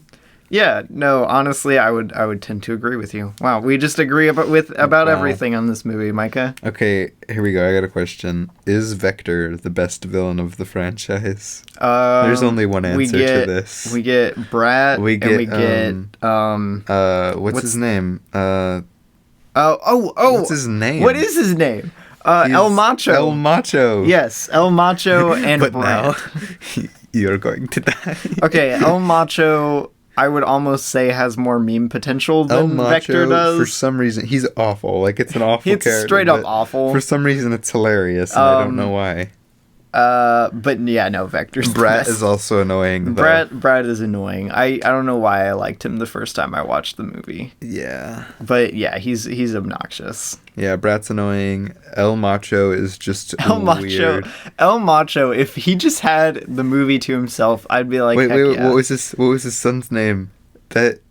Speaker 2: Yeah, no, honestly, I would tend to agree with you. Wow, we just agree about everything on this movie, Micah.
Speaker 1: Okay, here we go. I got a question. Is Vector the best villain of the franchise? There's only one answer to this.
Speaker 2: We get Brat.
Speaker 1: We get what's his name? What's his name?
Speaker 2: What is his name? El Macho.
Speaker 1: El Macho.
Speaker 2: Yes, El Macho and
Speaker 1: but
Speaker 2: Brat.
Speaker 1: Now, you're going to die.
Speaker 2: Okay, El Macho, I would almost say, has more meme potential than Vector does.
Speaker 1: For some reason, he's awful. Like, it's an awful character.
Speaker 2: It's straight up awful.
Speaker 1: For some reason, it's hilarious, and I don't know why.
Speaker 2: But yeah, no, Vector's
Speaker 1: Brat is also annoying, though.
Speaker 2: Brat is annoying. I don't know why I liked him the first time I watched the movie.
Speaker 1: Yeah.
Speaker 2: But yeah, he's obnoxious.
Speaker 1: Yeah, Brat's annoying. El Macho is just weird.
Speaker 2: El Macho, if he just had the movie to himself, I'd be like,
Speaker 1: wait,
Speaker 2: yeah.
Speaker 1: what was his son's name? That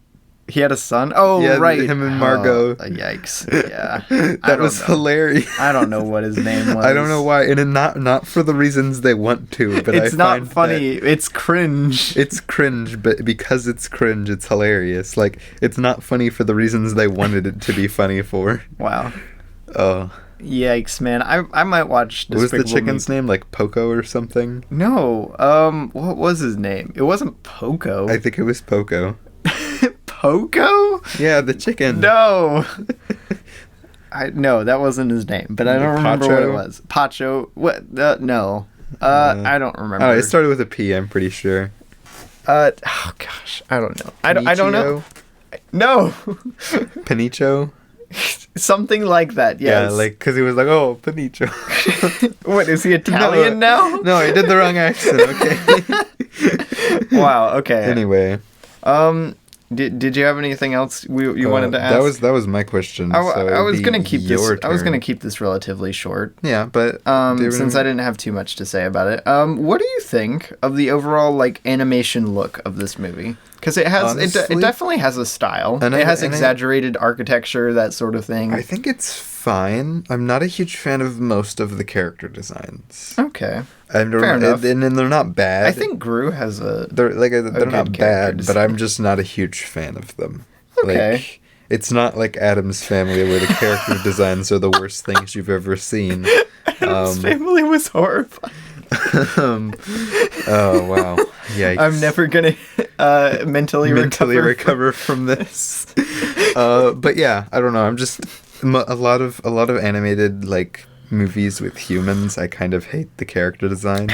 Speaker 2: he had a son? Oh,
Speaker 1: yeah,
Speaker 2: right.
Speaker 1: Him and Margot.
Speaker 2: Yikes. Yeah.
Speaker 1: That was hilarious.
Speaker 2: I don't know what his name was.
Speaker 1: I don't know why. And not for the reasons they want to, but
Speaker 2: it's not funny. It's cringe.
Speaker 1: It's cringe, but because it's cringe, it's hilarious. Like, it's not funny for the reasons they wanted it to be funny for.
Speaker 2: Wow.
Speaker 1: Oh.
Speaker 2: Yikes, man. I might watch Despicable Me.
Speaker 1: What was the chicken's name? Like Poco or something?
Speaker 2: No. What was his name? It wasn't Poco.
Speaker 1: I think it was Poco.
Speaker 2: Poco?
Speaker 1: Yeah, the chicken.
Speaker 2: No. No, that wasn't his name, but I don't remember what it was. Pacho? What? No. I don't remember.
Speaker 1: Oh, it started with a P, I'm pretty sure.
Speaker 2: Oh gosh, I don't know. I don't know. No.
Speaker 1: Panicho?
Speaker 2: Something like that, yes.
Speaker 1: Yeah, like, because he was like, oh, Panicho.
Speaker 2: What, is he Italian now?
Speaker 1: No, he did the wrong accent, okay?
Speaker 2: Wow, okay.
Speaker 1: Anyway.
Speaker 2: Did you have anything else you wanted to ask?
Speaker 1: That was my question.
Speaker 2: I was gonna keep this.
Speaker 1: turn.
Speaker 2: I was gonna keep this relatively short.
Speaker 1: Yeah, but
Speaker 2: since I didn't have too much to say about it. What do you think of the overall like animation look of this movie? Because it has it definitely has a style. And it has exaggerated architecture, that sort of thing.
Speaker 1: I think it's fine. I'm not a huge fan of most of the character designs.
Speaker 2: Okay.
Speaker 1: Fair enough. And they're not bad.
Speaker 2: I think Gru has a.
Speaker 1: They're not bad, but I'm just not a huge fan of them.
Speaker 2: Okay.
Speaker 1: Like, it's not like Addams Family where the character designs are the worst things you've ever seen.
Speaker 2: Addams Family was horrifying.
Speaker 1: Oh wow! Yikes!
Speaker 2: I'm never gonna mentally
Speaker 1: recover from this. But yeah, I don't know. I'm just a lot of animated like movies with humans. I kind of hate the character designs.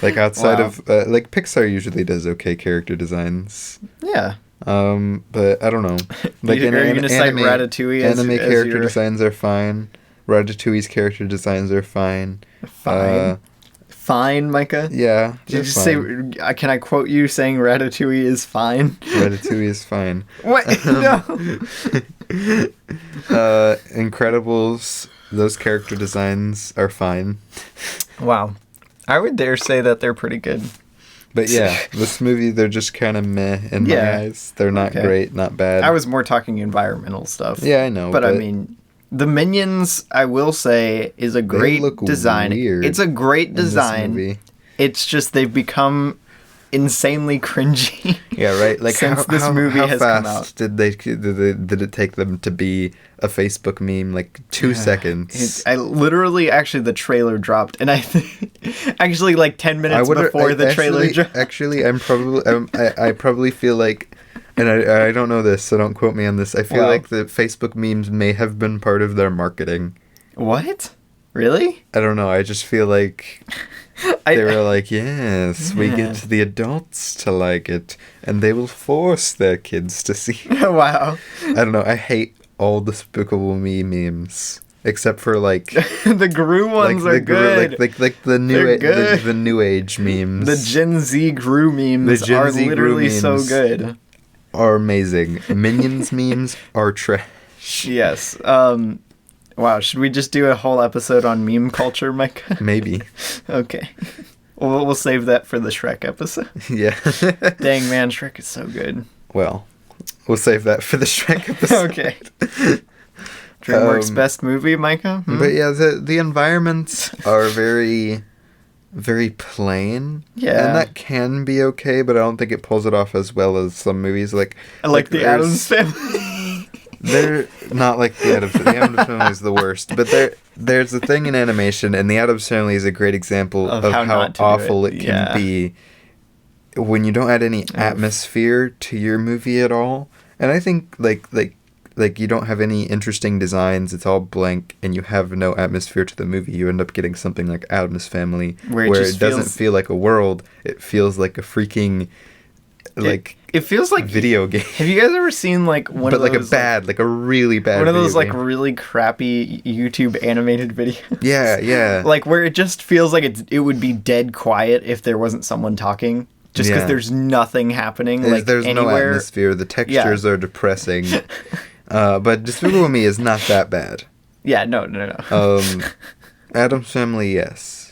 Speaker 1: Like outside of like Pixar usually does okay character designs.
Speaker 2: Yeah.
Speaker 1: But I don't know. Like
Speaker 2: are you gonna cite Ratatouille as
Speaker 1: anime character designs are fine. Ratatouille's character designs are fine.
Speaker 2: Fine, Micah?
Speaker 1: Yeah.
Speaker 2: Did you just say, can I quote you saying Ratatouille is fine?
Speaker 1: Ratatouille is fine.
Speaker 2: What? No.
Speaker 1: Incredibles, those character designs are fine.
Speaker 2: Wow. I would dare say that they're pretty good.
Speaker 1: But yeah, this movie, they're just kind of meh in my eyes. They're not great, not bad.
Speaker 2: I was more talking environmental stuff.
Speaker 1: Yeah, I know.
Speaker 2: But I mean, the Minions, I will say, is a great design. It's a great design. It's just they've become insanely cringy.
Speaker 1: Yeah, right. Like
Speaker 2: since this movie has come out,
Speaker 1: did it take them to be a Facebook meme? Like 2 seconds.
Speaker 2: Actually, the trailer dropped, and I think actually like 10 minutes before the trailer dropped.
Speaker 1: Actually, I probably feel like. And I don't know this, so don't quote me on this. I feel like the Facebook memes may have been part of their marketing.
Speaker 2: What? Really?
Speaker 1: I don't know. I just feel like they were like, yes, we get the adults to like it, and they will force their kids to see it.
Speaker 2: Wow.
Speaker 1: I don't know. I hate all Despicable Me memes. Except for like
Speaker 2: the Gru ones are good.
Speaker 1: Like the new age memes.
Speaker 2: The Gen Z Gru memes are literally so good.
Speaker 1: Are amazing. Minions memes are trash.
Speaker 2: Yes. Wow, should we just do a whole episode on meme culture, Micah?
Speaker 1: Maybe.
Speaker 2: Okay. We'll save that for the Shrek episode.
Speaker 1: Yeah.
Speaker 2: Dang, man, Shrek is so good.
Speaker 1: Well, we'll save that for the Shrek episode.
Speaker 2: Okay. DreamWorks' best movie, Micah?
Speaker 1: But yeah, the environments are very, very plain.
Speaker 2: Yeah.
Speaker 1: And that can be okay, but I don't think it pulls it off as well as some movies. Like
Speaker 2: the Addams Family.
Speaker 1: They're not like the Addams Family. The Addams Family is the worst. But there's a thing in animation, and the Addams Family is a great example of how awful it can be when you don't add any atmosphere to your movie at all. And I think like you don't have any interesting designs. It's all blank, and you have no atmosphere to the movie. You end up getting something like Addams Family, where it doesn't feel like a world. It feels like a freaking
Speaker 2: it feels like
Speaker 1: video game.
Speaker 2: Have you guys ever seen like one of those
Speaker 1: like a really bad
Speaker 2: one of those
Speaker 1: game.
Speaker 2: Really crappy YouTube animated videos?
Speaker 1: Yeah.
Speaker 2: Like where it just feels like it would be dead quiet if there wasn't someone talking. Just because there's nothing happening.
Speaker 1: There's no atmosphere. The textures are depressing. But Despicable Me is not that bad.
Speaker 2: Yeah, no.
Speaker 1: Addams Family, yes.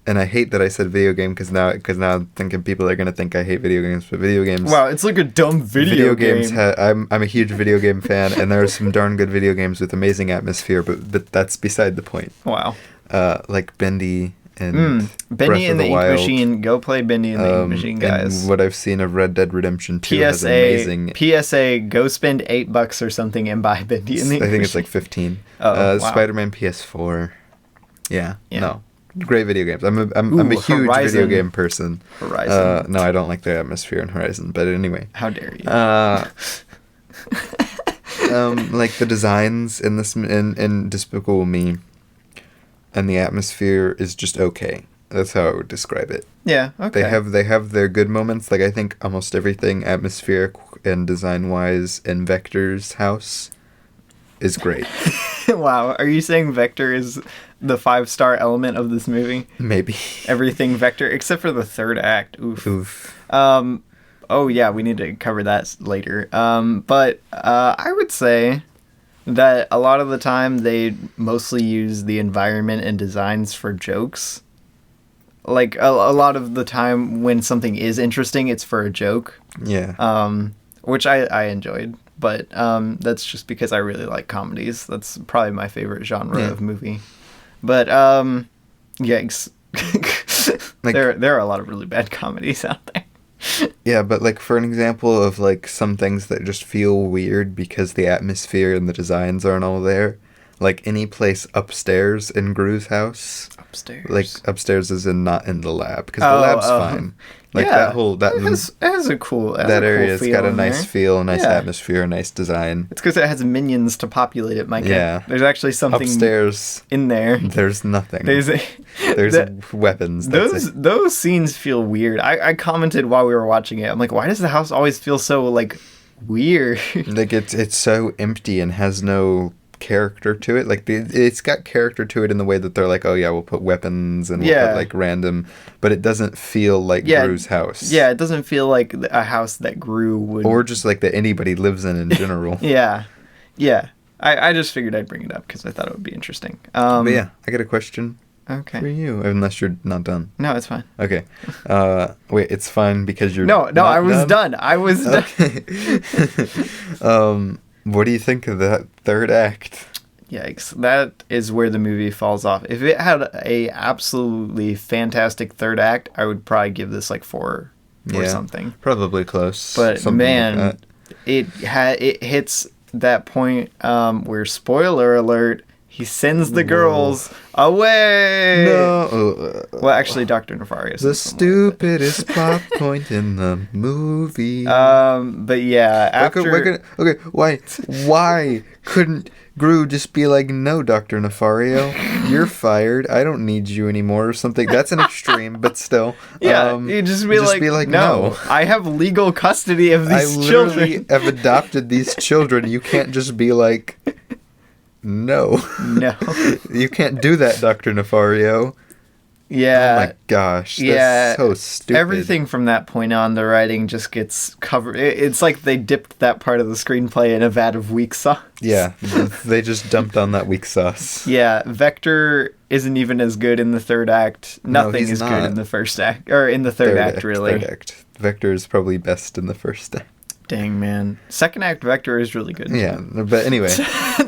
Speaker 1: And I hate that I said video game because now I'm thinking people are gonna think I hate video games. But video games.
Speaker 2: Wow, it's like a dumb video game.
Speaker 1: Games. I'm a huge video game fan, and there are some darn good video games with amazing atmosphere. But that's beside the point.
Speaker 2: Wow.
Speaker 1: Like Bendy and
Speaker 2: Bendy and the Ink Machine. Go play Bendy and the Ink Machine, guys.
Speaker 1: And what I've seen of Red Dead Redemption 2 has amazing.
Speaker 2: PSA. Go spend $8 or something and buy Bendy and the Ink Machine.
Speaker 1: I think it's like 15.
Speaker 2: Wow.
Speaker 1: Spider-Man PS4. Yeah. No. Great video games. I'm a huge video game person.
Speaker 2: Horizon.
Speaker 1: No, I don't like the atmosphere in Horizon, but anyway.
Speaker 2: How dare you?
Speaker 1: Like the designs in Despicable Me, and the atmosphere is just okay. That's how I would describe it.
Speaker 2: Yeah, okay.
Speaker 1: They have their good moments. Like, I think almost everything atmospheric and design-wise in Vector's house is great.
Speaker 2: Wow, are you saying Vector is the 5-star element of this movie?
Speaker 1: Maybe.
Speaker 2: Everything Vector, except for the third act. Oof.
Speaker 1: Oof.
Speaker 2: Oh yeah, we need to cover that later. But I would say that a lot of the time they mostly use the environment and designs for jokes. Like a lot of the time when something is interesting, it's for a joke.
Speaker 1: Yeah.
Speaker 2: Which I enjoyed. But that's just because I really like comedies. That's probably my favorite genre of movie. But yikes.
Speaker 1: Like,
Speaker 2: there are a lot of really bad comedies out there.
Speaker 1: Yeah, but like for an example of like some things that just feel weird because the atmosphere and the designs aren't all there. Like any place upstairs in Gru's house.
Speaker 2: Upstairs.
Speaker 1: Like upstairs is in not in the lab because the lab's fine. Like
Speaker 2: yeah,
Speaker 1: that
Speaker 2: it has a cool
Speaker 1: that area's
Speaker 2: cool
Speaker 1: got a nice
Speaker 2: there.
Speaker 1: feel, a nice atmosphere, a nice design.
Speaker 2: It's because it has minions to populate it, Micah.
Speaker 1: Yeah.
Speaker 2: There's actually something
Speaker 1: upstairs
Speaker 2: in there.
Speaker 1: There's nothing.
Speaker 2: There's
Speaker 1: weapons.
Speaker 2: Those scenes feel weird. I commented while we were watching it. I'm like, why does the house always feel so like weird?
Speaker 1: Like it's so empty and has no character to it. Like it's got character to it in the way that they're like, oh yeah, we'll put weapons and we'll put like random, but it doesn't feel like Gru's house.
Speaker 2: Yeah, it doesn't feel like a house that Gru would,
Speaker 1: or just like that anybody lives in general.
Speaker 2: yeah. I just figured I'd bring it up because I thought it would be interesting.
Speaker 1: But yeah, I got a question.
Speaker 2: Okay.
Speaker 1: For you, unless you're not done.
Speaker 2: No, it's fine.
Speaker 1: Okay. Wait, it's fine because you're
Speaker 2: No, I was done. I was done.
Speaker 1: What do you think of that third act?
Speaker 2: Yikes. That is where the movie falls off. If it had a absolutely fantastic third act, I would probably give this like 4 or something.
Speaker 1: Probably close.
Speaker 2: But
Speaker 1: something
Speaker 2: man,
Speaker 1: like
Speaker 2: it hits that point where, spoiler alert, he sends the girls away.
Speaker 1: No.
Speaker 2: Well, actually, Dr. Nefarious.
Speaker 1: The stupidest plot point in the movie.
Speaker 2: But yeah, after...
Speaker 1: Okay, why couldn't Gru just be like, no, Dr. Nefario, you're fired. I don't need you anymore or something. That's an extreme, but still.
Speaker 2: Yeah, you just be like, no, I have legal custody of these children.
Speaker 1: I literally have adopted these children. You can't just be like... No. You can't do that, Dr. Nefario.
Speaker 2: Yeah.
Speaker 1: Oh my gosh. That's so stupid.
Speaker 2: Everything from that point on, the writing just gets covered. It's like they dipped that part of the screenplay in a vat of weak sauce.
Speaker 1: Yeah. They just dumped on that weak sauce.
Speaker 2: Yeah. Vector isn't even as good in the third act. Nothing is good in the first act. Or in the third act, really.
Speaker 1: Third act. Vector is probably best in the first act.
Speaker 2: Dang, man. Second act Vector is really good.
Speaker 1: Yeah, but anyway,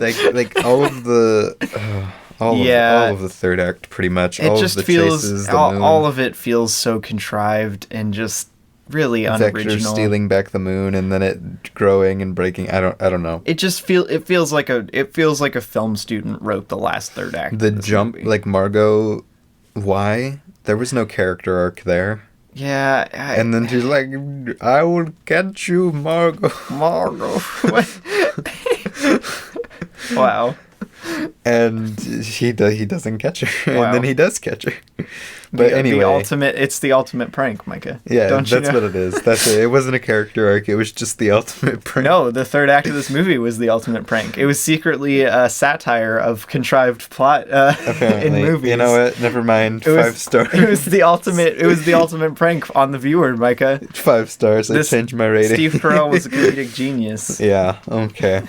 Speaker 1: like all of the all of the third act pretty much.
Speaker 2: It
Speaker 1: all
Speaker 2: just
Speaker 1: of the
Speaker 2: feels
Speaker 1: chases,
Speaker 2: all of it feels so concontrived and just really unoriginal.
Speaker 1: Vector stealing back the moon and then it growing and breaking. I don't know.
Speaker 2: It just feels like a film student wrote the last third act.
Speaker 1: The jump, movie. Like Margot, why? There was no character arc there.
Speaker 2: Yeah.
Speaker 1: And then she's like, I will catch you, Margot.
Speaker 2: Wow.
Speaker 1: And he doesn't catch her. Wow. And then he does catch her. But anyway.
Speaker 2: It's the ultimate prank, Micah.
Speaker 1: Yeah, that's what it is. That's it. It wasn't a character arc. It was just the ultimate prank.
Speaker 2: No, the third act of this movie was the ultimate prank. It was secretly a satire of contrived plot in movies.
Speaker 1: You know what? Never mind. 5 stars.
Speaker 2: It was the ultimate prank on the viewer, Micah.
Speaker 1: 5 stars. I changed my rating.
Speaker 2: Steve Carell was a comedic genius.
Speaker 1: Yeah, okay.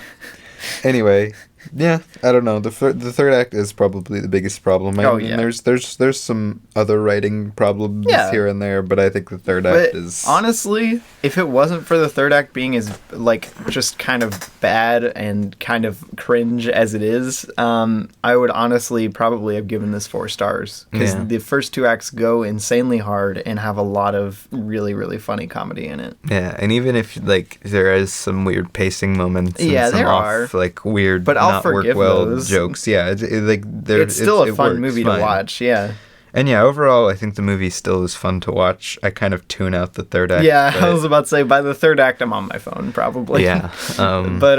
Speaker 1: Anyway, yeah, I don't know. The third act is probably the biggest problem. I mean, there's some other writing problems here and there, but I think the third act is...
Speaker 2: Honestly, if it wasn't for the third act being as, like, just kind of bad and kind of cringe as it is, I would honestly probably have given this 4 stars. Because the first 2 acts go insanely hard and have a lot of really, really funny comedy in it.
Speaker 1: Yeah, and even if, like, there is some weird pacing moments and some
Speaker 2: there
Speaker 1: off,
Speaker 2: are.
Speaker 1: like, weird...
Speaker 2: But I'll forgive those
Speaker 1: jokes. Yeah,
Speaker 2: it's still a fun movie to watch. Yeah.
Speaker 1: And yeah, overall, I think the movie still is fun to watch. I kind of tune out the third act.
Speaker 2: Yeah, I was about to say by the third act, I'm on my phone probably.
Speaker 1: Yeah.
Speaker 2: But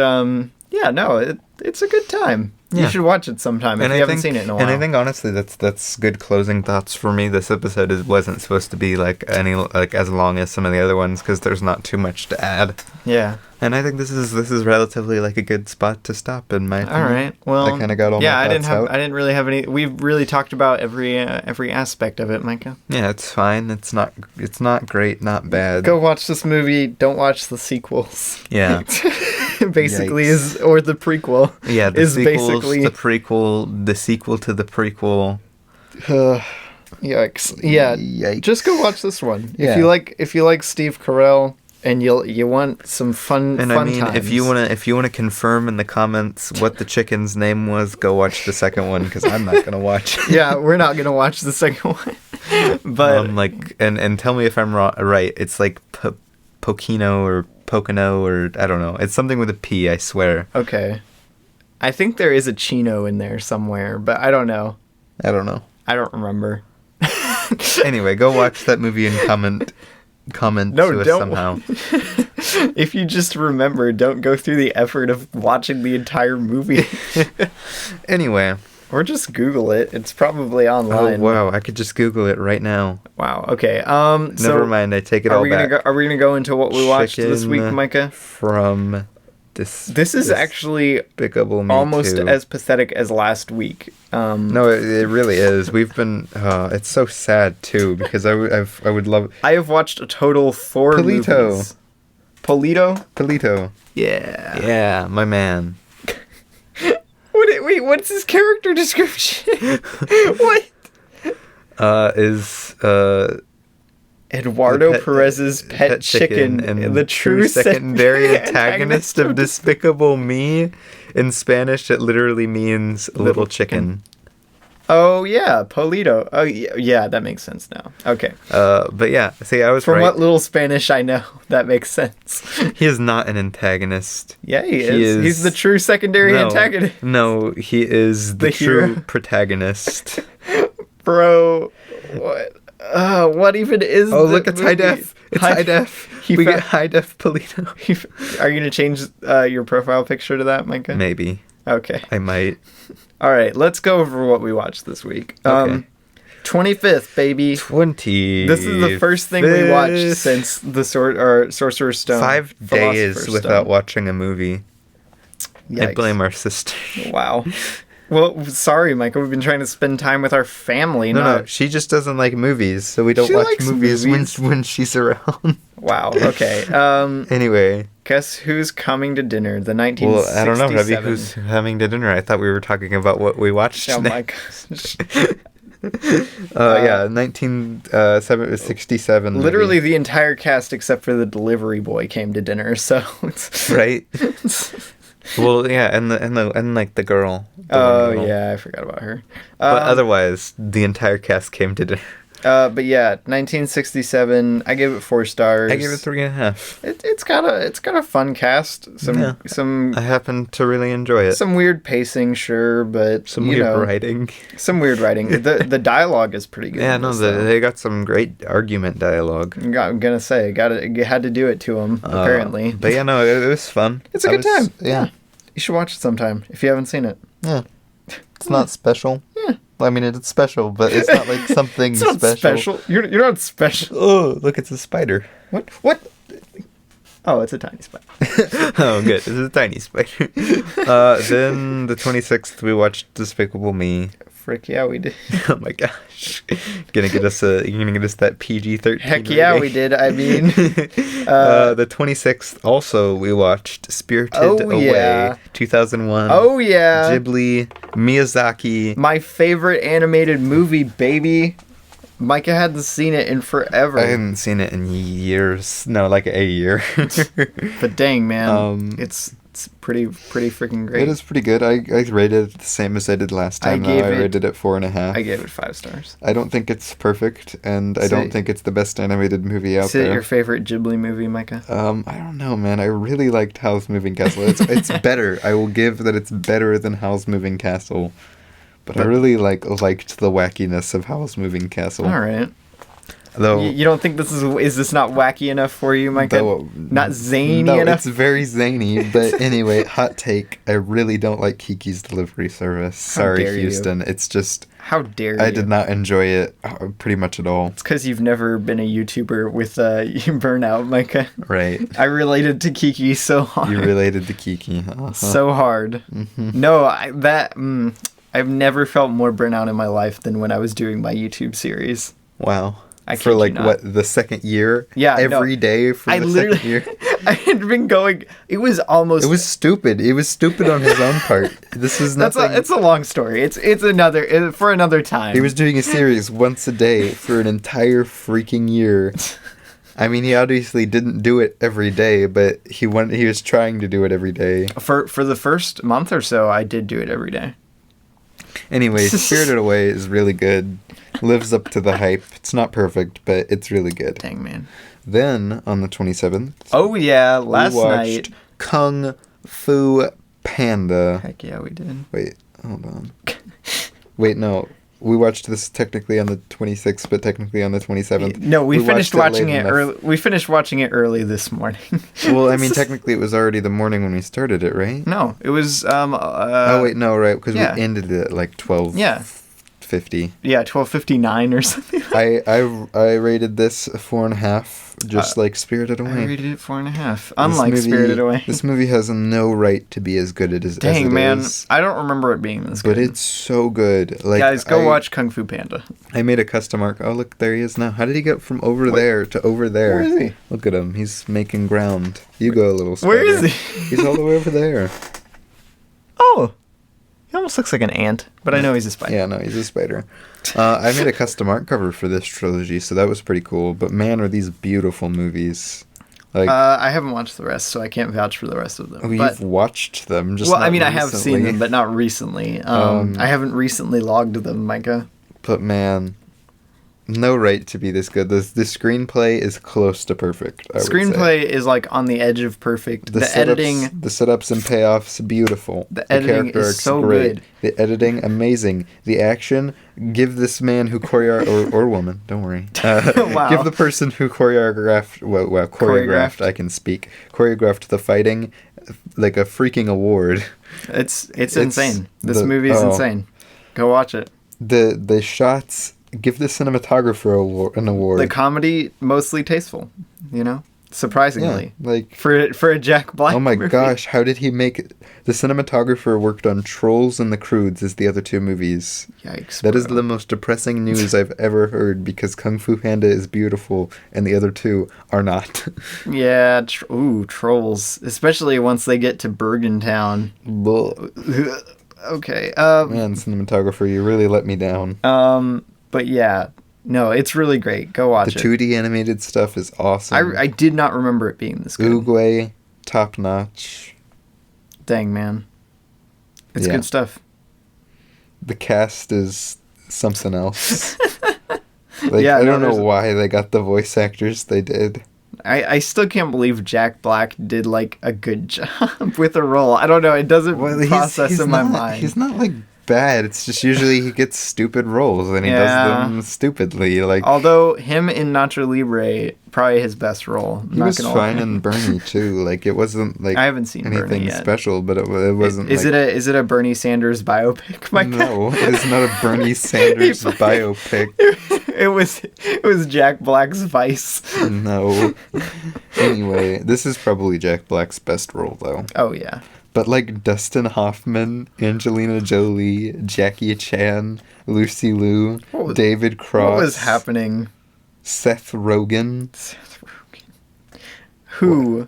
Speaker 2: yeah, no, it's a good time. You should watch it sometime if you haven't seen it in a while.
Speaker 1: And I think honestly that's good closing thoughts for me. This episode wasn't supposed to be like as long as some of the other ones because there's not too much to add.
Speaker 2: Yeah.
Speaker 1: And I think this is relatively like a good spot to stop in my opinion.
Speaker 2: All right. Well,
Speaker 1: I kind of got all my thoughts out.
Speaker 2: I didn't really have any. We've really talked about every aspect of it, Micah.
Speaker 1: Yeah, it's fine. It's not great, not bad.
Speaker 2: Go watch this movie. Don't watch the sequels.
Speaker 1: Yeah.
Speaker 2: Basically
Speaker 1: Yikes.
Speaker 2: or the prequel.
Speaker 1: Yeah, the
Speaker 2: is
Speaker 1: sequel's
Speaker 2: basically
Speaker 1: the prequel, the sequel to the prequel.
Speaker 2: Yikes. Yeah.
Speaker 1: Yikes.
Speaker 2: Just go watch this one.
Speaker 1: Yeah.
Speaker 2: If you like Steve Carell and you want some fun
Speaker 1: And
Speaker 2: fun
Speaker 1: I mean,
Speaker 2: times.
Speaker 1: if you wanna confirm in the comments what the chicken's name was, go watch the second one because I'm not gonna watch it.
Speaker 2: Yeah, we're not gonna watch the second one. But
Speaker 1: and tell me if I'm right. It's like Pokino or Pocono or I don't know. It's something with a P. I swear.
Speaker 2: okay, I think there is a Chino in there somewhere, but I don't know.
Speaker 1: I don't know.
Speaker 2: I don't remember.
Speaker 1: Anyway, go watch that movie and comment
Speaker 2: No,
Speaker 1: to us
Speaker 2: don't.
Speaker 1: somehow.
Speaker 2: If you just remember, don't go through the effort of watching the entire movie.
Speaker 1: Anyway.
Speaker 2: Or just Google it. It's probably online.
Speaker 1: Oh wow, I could just Google it right now.
Speaker 2: Wow. Okay.
Speaker 1: Never mind, I take it all back.
Speaker 2: Are we gonna go into what we watched this week,
Speaker 1: Chicken
Speaker 2: Micah?
Speaker 1: From
Speaker 2: This is actually
Speaker 1: Despicable Me
Speaker 2: almost
Speaker 1: 2.
Speaker 2: as pathetic as last week.
Speaker 1: No, it really is. We've been. It's so sad too because I would love.
Speaker 2: I have watched a total 4
Speaker 1: Polito.
Speaker 2: movies. Polito?
Speaker 1: Yeah. Yeah, my man.
Speaker 2: Wait, what's his character description? What?
Speaker 1: Is
Speaker 2: Eduardo
Speaker 1: the
Speaker 2: Perez's pet chicken
Speaker 1: and
Speaker 2: the true
Speaker 1: secondary antagonist of Despicable Me. In Spanish, it literally means little chicken.
Speaker 2: Oh yeah, Polito. Oh yeah, that makes sense now. Okay.
Speaker 1: But yeah, see, I was
Speaker 2: From
Speaker 1: right.
Speaker 2: what little Spanish I know, that makes sense.
Speaker 1: He is not an antagonist.
Speaker 2: Yeah, he is. He's the true secondary antagonist.
Speaker 1: No, he is the true
Speaker 2: hero.
Speaker 1: Protagonist.
Speaker 2: Bro, what even is?
Speaker 1: Oh,
Speaker 2: the
Speaker 1: look, it's high
Speaker 2: movie?
Speaker 1: def. It's high def. We get high def Polito.
Speaker 2: Are you gonna change your profile picture to that, Micah?
Speaker 1: Maybe.
Speaker 2: Okay.
Speaker 1: I might.
Speaker 2: All right, let's go over what we watched this week.
Speaker 1: Okay.
Speaker 2: 25th, baby.
Speaker 1: 20.
Speaker 2: This is the first thing we watched since the Sorcerer's Stone.
Speaker 1: 5 days
Speaker 2: Philosopher's
Speaker 1: without
Speaker 2: Stone.
Speaker 1: watching a movie. I
Speaker 2: Yikes.
Speaker 1: blame our sister.
Speaker 2: Wow. Well, sorry, Michael. We've been trying to spend time with our family.
Speaker 1: No, she just doesn't like movies, so we don't
Speaker 2: She
Speaker 1: watch
Speaker 2: likes
Speaker 1: movies
Speaker 2: movies.
Speaker 1: when she's around.
Speaker 2: Wow. Okay.
Speaker 1: Anyway.
Speaker 2: Guess who's coming to dinner? The 1967.
Speaker 1: Well, I don't know, Robbie, who's having to dinner? I thought we were talking about what we watched.
Speaker 2: Oh my
Speaker 1: next.
Speaker 2: gosh.
Speaker 1: Yeah, 1967.
Speaker 2: Literally the entire cast except for the delivery boy came to dinner. So it's
Speaker 1: right. Well, yeah, and like the girl.
Speaker 2: Oh yeah, I forgot about her.
Speaker 1: But otherwise, the entire cast came to dinner.
Speaker 2: But yeah, 1967. I gave it 4 stars.
Speaker 1: I gave it 3.5.
Speaker 2: It's got a fun cast. Some
Speaker 1: I happen to really enjoy it.
Speaker 2: some weird pacing, sure, but
Speaker 1: Some weird writing.
Speaker 2: Some weird writing. The dialogue is pretty good.
Speaker 1: Yeah,
Speaker 2: in
Speaker 1: no,
Speaker 2: this, though.
Speaker 1: they got some great argument dialogue.
Speaker 2: I'm gonna say, had to do it to him apparently.
Speaker 1: But yeah, no, it was fun.
Speaker 2: It's a good time.
Speaker 1: Yeah.
Speaker 2: You should watch it sometime if you haven't seen it.
Speaker 1: Yeah. It's not special.
Speaker 2: Yeah.
Speaker 1: Well, I mean, it's special, but it's not like something
Speaker 2: It's not special. You're not special.
Speaker 1: Oh, look, it's a spider.
Speaker 2: What? Oh, it's a tiny spider.
Speaker 1: Oh, good. It's a tiny spider. Then the 26th, we watched Despicable Me.
Speaker 2: Frick yeah, we did.
Speaker 1: Oh my gosh. You're gonna get us that PG-13
Speaker 2: Heck yeah,
Speaker 1: rating.
Speaker 2: we did. I mean,
Speaker 1: the 26th, also, we watched Spirited Away,
Speaker 2: yeah.
Speaker 1: 2001.
Speaker 2: Oh yeah,
Speaker 1: Ghibli, Miyazaki.
Speaker 2: my favorite animated movie, baby. Micah hadn't seen it in forever.
Speaker 1: I hadn't seen it in years. No, like a year.
Speaker 2: But dang, man, it's pretty freaking great.
Speaker 1: It is pretty good. I rated it the same as I did last time. I rated it 4.5.
Speaker 2: I gave it 5 stars.
Speaker 1: I don't think it's perfect, and I don't think it's the best animated movie out there.
Speaker 2: Is it your favorite Ghibli movie, Micah?
Speaker 1: I don't know, man. I really liked Howl's Moving Castle. It's better. I will give that it's better than Howl's Moving Castle. But I really liked the wackiness of Howl's Moving Castle.
Speaker 2: All right.
Speaker 1: Though,
Speaker 2: You don't think this is this not wacky enough for you, Micah? Not zany
Speaker 1: no,
Speaker 2: enough?
Speaker 1: it's very zany. But anyway, hot take. I really don't like Kiki's Delivery Service. Sorry,
Speaker 2: dare you.
Speaker 1: Houston. It's just...
Speaker 2: How dare you?
Speaker 1: I did not enjoy it pretty much at all.
Speaker 2: It's because you've never been a YouTuber with burnout, Micah.
Speaker 1: Right.
Speaker 2: I related to Kiki so hard.
Speaker 1: You related to Kiki. Uh-huh.
Speaker 2: So hard.
Speaker 1: Mm-hmm.
Speaker 2: No, I've never felt more burnout in my life than when I was doing my YouTube series.
Speaker 1: Wow.
Speaker 2: I
Speaker 1: For
Speaker 2: kid
Speaker 1: like,
Speaker 2: you not.
Speaker 1: what, the second year?
Speaker 2: Yeah,
Speaker 1: Every day for the second year?
Speaker 2: I had been going... It was almost...
Speaker 1: It was stupid. It was stupid on his own part. This is nothing...
Speaker 2: It's a long story. It's for another time.
Speaker 1: He was doing a series once a day for an entire freaking year. I mean, he obviously didn't do it every day, but he was trying to do it every day.
Speaker 2: For the first month or so, I did do it every day.
Speaker 1: Anyway, Spirited Away is really good. Lives up to the hype. It's not perfect, but it's really good.
Speaker 2: Dang, man.
Speaker 1: Then, on the 27th...
Speaker 2: Oh, yeah, last
Speaker 1: we watched
Speaker 2: night.
Speaker 1: Kung Fu Panda.
Speaker 2: Heck yeah, we did.
Speaker 1: Wait, hold on. Wait, no. We watched this technically on the 26th, but technically on the 27th.
Speaker 2: No, we finished watching
Speaker 1: late
Speaker 2: it
Speaker 1: enough.
Speaker 2: early. We finished watching it early this morning.
Speaker 1: Well, I mean, technically it was already the morning when we started it, right?
Speaker 2: No, it was
Speaker 1: Oh wait, no, right? Because
Speaker 2: yeah.
Speaker 1: we ended it at like 12.
Speaker 2: Yeah.
Speaker 1: 50.
Speaker 2: Yeah, 12:59 or something.
Speaker 1: I rated this 4.5, just like Spirited Away.
Speaker 2: I rated it 4.5. Unlike Spirited Away.
Speaker 1: This movie has no right to be as good as it
Speaker 2: Dang, man.
Speaker 1: is.
Speaker 2: I don't remember it being this good.
Speaker 1: But it's so good. Like,
Speaker 2: guys, go watch Kung Fu Panda.
Speaker 1: I made a custom arc. Oh, look, there he is now. How did he get from over there to over there?
Speaker 2: Where is he?
Speaker 1: Look at him. He's making ground. You go, little spider.
Speaker 2: Where is he?
Speaker 1: He's all the way over there.
Speaker 2: Oh. He almost looks like an ant, but I know he's a spider.
Speaker 1: Yeah, no, he's a spider. I made a custom art cover for this trilogy, so that was pretty cool. But man, are these beautiful movies. Like,
Speaker 2: I haven't watched the rest, so I can't vouch for the rest of them.
Speaker 1: oh,
Speaker 2: but,
Speaker 1: you've watched them, just
Speaker 2: well,
Speaker 1: not
Speaker 2: I mean, I have
Speaker 1: recently.
Speaker 2: seen them, but not recently. I haven't recently logged them, Micah.
Speaker 1: But man, no right to be this good. The screenplay is close to perfect. I would say.
Speaker 2: Screenplay is like on the edge of perfect. The editing,
Speaker 1: the setups and payoffs, beautiful.
Speaker 2: The editing
Speaker 1: character
Speaker 2: is
Speaker 1: arcs,
Speaker 2: so
Speaker 1: great.
Speaker 2: good.
Speaker 1: The editing, amazing. The action, give this man who or woman, don't worry.
Speaker 2: Wow.
Speaker 1: Give the person who choreographed, choreographed. I can speak. Choreographed the fighting, like a freaking award.
Speaker 2: It's insane. This movie is insane. Go watch it.
Speaker 1: The shots. Give the cinematographer an award.
Speaker 2: The comedy, mostly tasteful, surprisingly.
Speaker 1: Yeah, like
Speaker 2: for a Jack Black
Speaker 1: oh my
Speaker 2: movie.
Speaker 1: gosh, how did he make it? The cinematographer worked on Trolls and The Croods as the other two movies.
Speaker 2: Yikes.
Speaker 1: That is
Speaker 2: bro.
Speaker 1: the most depressing news I've ever heard because Kung Fu Panda is beautiful and the other two are not.
Speaker 2: Yeah, Trolls. Especially once they get to Bergentown. Okay.
Speaker 1: Man, cinematographer, you really let me down.
Speaker 2: But yeah. No, it's really great. Go watch
Speaker 1: The
Speaker 2: it.
Speaker 1: 2D animated stuff is awesome.
Speaker 2: I did not remember it being this good.
Speaker 1: Oogway, top notch.
Speaker 2: Dang, man. It's
Speaker 1: Yeah.
Speaker 2: good stuff.
Speaker 1: The cast is something else.
Speaker 2: Yeah,
Speaker 1: I
Speaker 2: no,
Speaker 1: don't know
Speaker 2: there's-
Speaker 1: why they got the voice actors they did.
Speaker 2: I still can't believe Jack Black did like a good job with a role. I don't know. It doesn't process in my mind.
Speaker 1: He's not like bad. It's just usually he gets stupid roles and he does them stupidly. Like
Speaker 2: although him in Nacho Libre probably his best role.
Speaker 1: he was fine in Bernie too. Like it wasn't like
Speaker 2: I haven't seen
Speaker 1: anything
Speaker 2: Bernie yet.
Speaker 1: special, but it wasn't.
Speaker 2: Is it a Bernie Sanders biopic? Micah?
Speaker 1: No, it is not a Bernie Sanders biopic.
Speaker 2: It was Jack Black's Vice.
Speaker 1: No. Anyway, this is probably Jack Black's best role though.
Speaker 2: Oh yeah.
Speaker 1: But like Dustin Hoffman, Angelina Jolie, Jackie Chan, Lucy Liu, David Cross.
Speaker 2: What was happening?
Speaker 1: Seth Rogen.
Speaker 2: Who?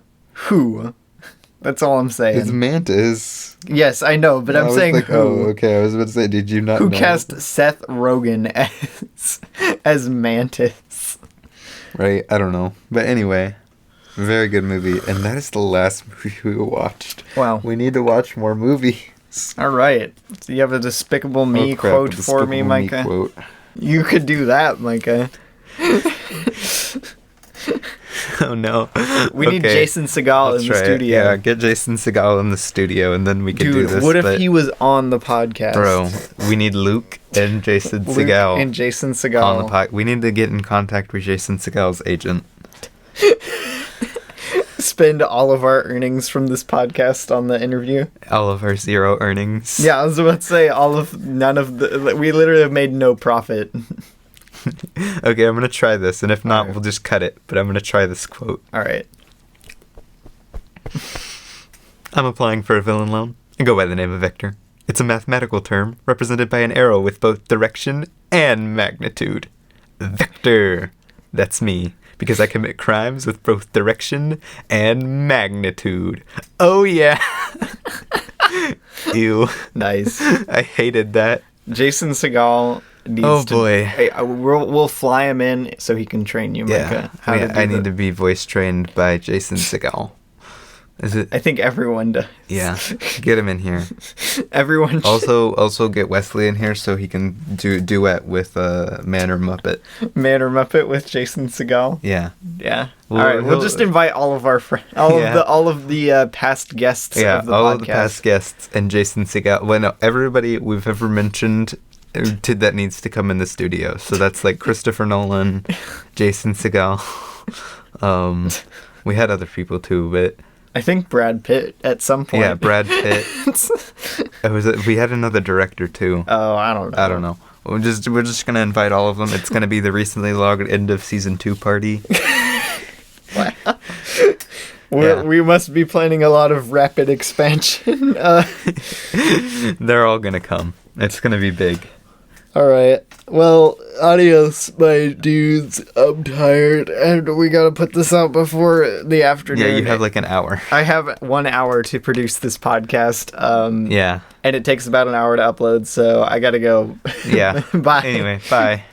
Speaker 2: That's all I'm saying.
Speaker 1: It's Mantis.
Speaker 2: Yes, I know, but I'm saying
Speaker 1: like,
Speaker 2: who.
Speaker 1: Oh, okay. I was about to say, did you not
Speaker 2: Who
Speaker 1: know?
Speaker 2: cast Seth Rogen as Mantis?
Speaker 1: Right, I don't know. But anyway, very good movie. And that is the last movie we watched.
Speaker 2: Wow.
Speaker 1: We need to watch more movies.
Speaker 2: All right. So you have a Despicable Me
Speaker 1: crap,
Speaker 2: quote
Speaker 1: a
Speaker 2: for me,
Speaker 1: Despicable Me
Speaker 2: Micah?
Speaker 1: quote.
Speaker 2: You could do that, Micah.
Speaker 1: Oh no.
Speaker 2: We need Jason Segel in the studio.
Speaker 1: Yeah, get Jason Segel in the studio, and then we can do
Speaker 2: Dude,
Speaker 1: this.
Speaker 2: what if he was on the podcast?
Speaker 1: Bro, we need Luke and Jason Segel.
Speaker 2: And Jason Segel.
Speaker 1: On the we need to get in contact with Jason Segel's agent.
Speaker 2: Spend all of our earnings from this podcast on the interview.
Speaker 1: All of our zero earnings.
Speaker 2: Yeah, I was about to say we literally have made no profit.
Speaker 1: Okay, I'm gonna try this, and if not,
Speaker 2: Alright.
Speaker 1: we'll just cut it. But I'm gonna try this quote.
Speaker 2: All right.
Speaker 1: I'm applying for a villain loan. I go by the name of Vector. It's a mathematical term represented by an arrow with both direction and magnitude. Vector. That's me, because I commit crimes with both direction and magnitude. Oh yeah. Ew.
Speaker 2: Nice.
Speaker 1: I hated that.
Speaker 2: Jason Segel needs
Speaker 1: Oh,
Speaker 2: to...
Speaker 1: boy.
Speaker 2: Hey, we'll fly him in so he can train you, Micah.
Speaker 1: I need to be voice trained by Jason Segel. Is it?
Speaker 2: I think everyone does.
Speaker 1: Yeah. Get him in here.
Speaker 2: Everyone should.
Speaker 1: Also get Wesley in here so he can do duet with Man or Muppet.
Speaker 2: Man or Muppet with Jason Segel.
Speaker 1: Yeah.
Speaker 2: Yeah.
Speaker 1: Well,
Speaker 2: all right. We'll just invite all of our friends, all of the past guests.
Speaker 1: Yeah.
Speaker 2: Of the
Speaker 1: All
Speaker 2: podcast.
Speaker 1: of the past guests and Jason Segel. Well, no, everybody we've ever mentioned that needs to come in the studio. So that's like Christopher Nolan, Jason Segel. We had other people too, but.
Speaker 2: I think Brad Pitt at some point.
Speaker 1: Yeah, Brad Pitt. We had another director too.
Speaker 2: Oh, I don't know.
Speaker 1: I don't know. We're just gonna invite all of them. It's gonna be the recently logged end of season 2 party.
Speaker 2: We must be planning a lot of rapid expansion.
Speaker 1: They're all gonna come. It's gonna be big.
Speaker 2: All right. Well, adios, my dudes. I'm tired, and we gotta put this out before the afternoon.
Speaker 1: Yeah, you have like an hour.
Speaker 2: I have 1 hour to produce this podcast.
Speaker 1: Yeah.
Speaker 2: And it takes about an hour to upload, so I gotta go.
Speaker 1: Yeah.
Speaker 2: Bye.
Speaker 1: Anyway, bye.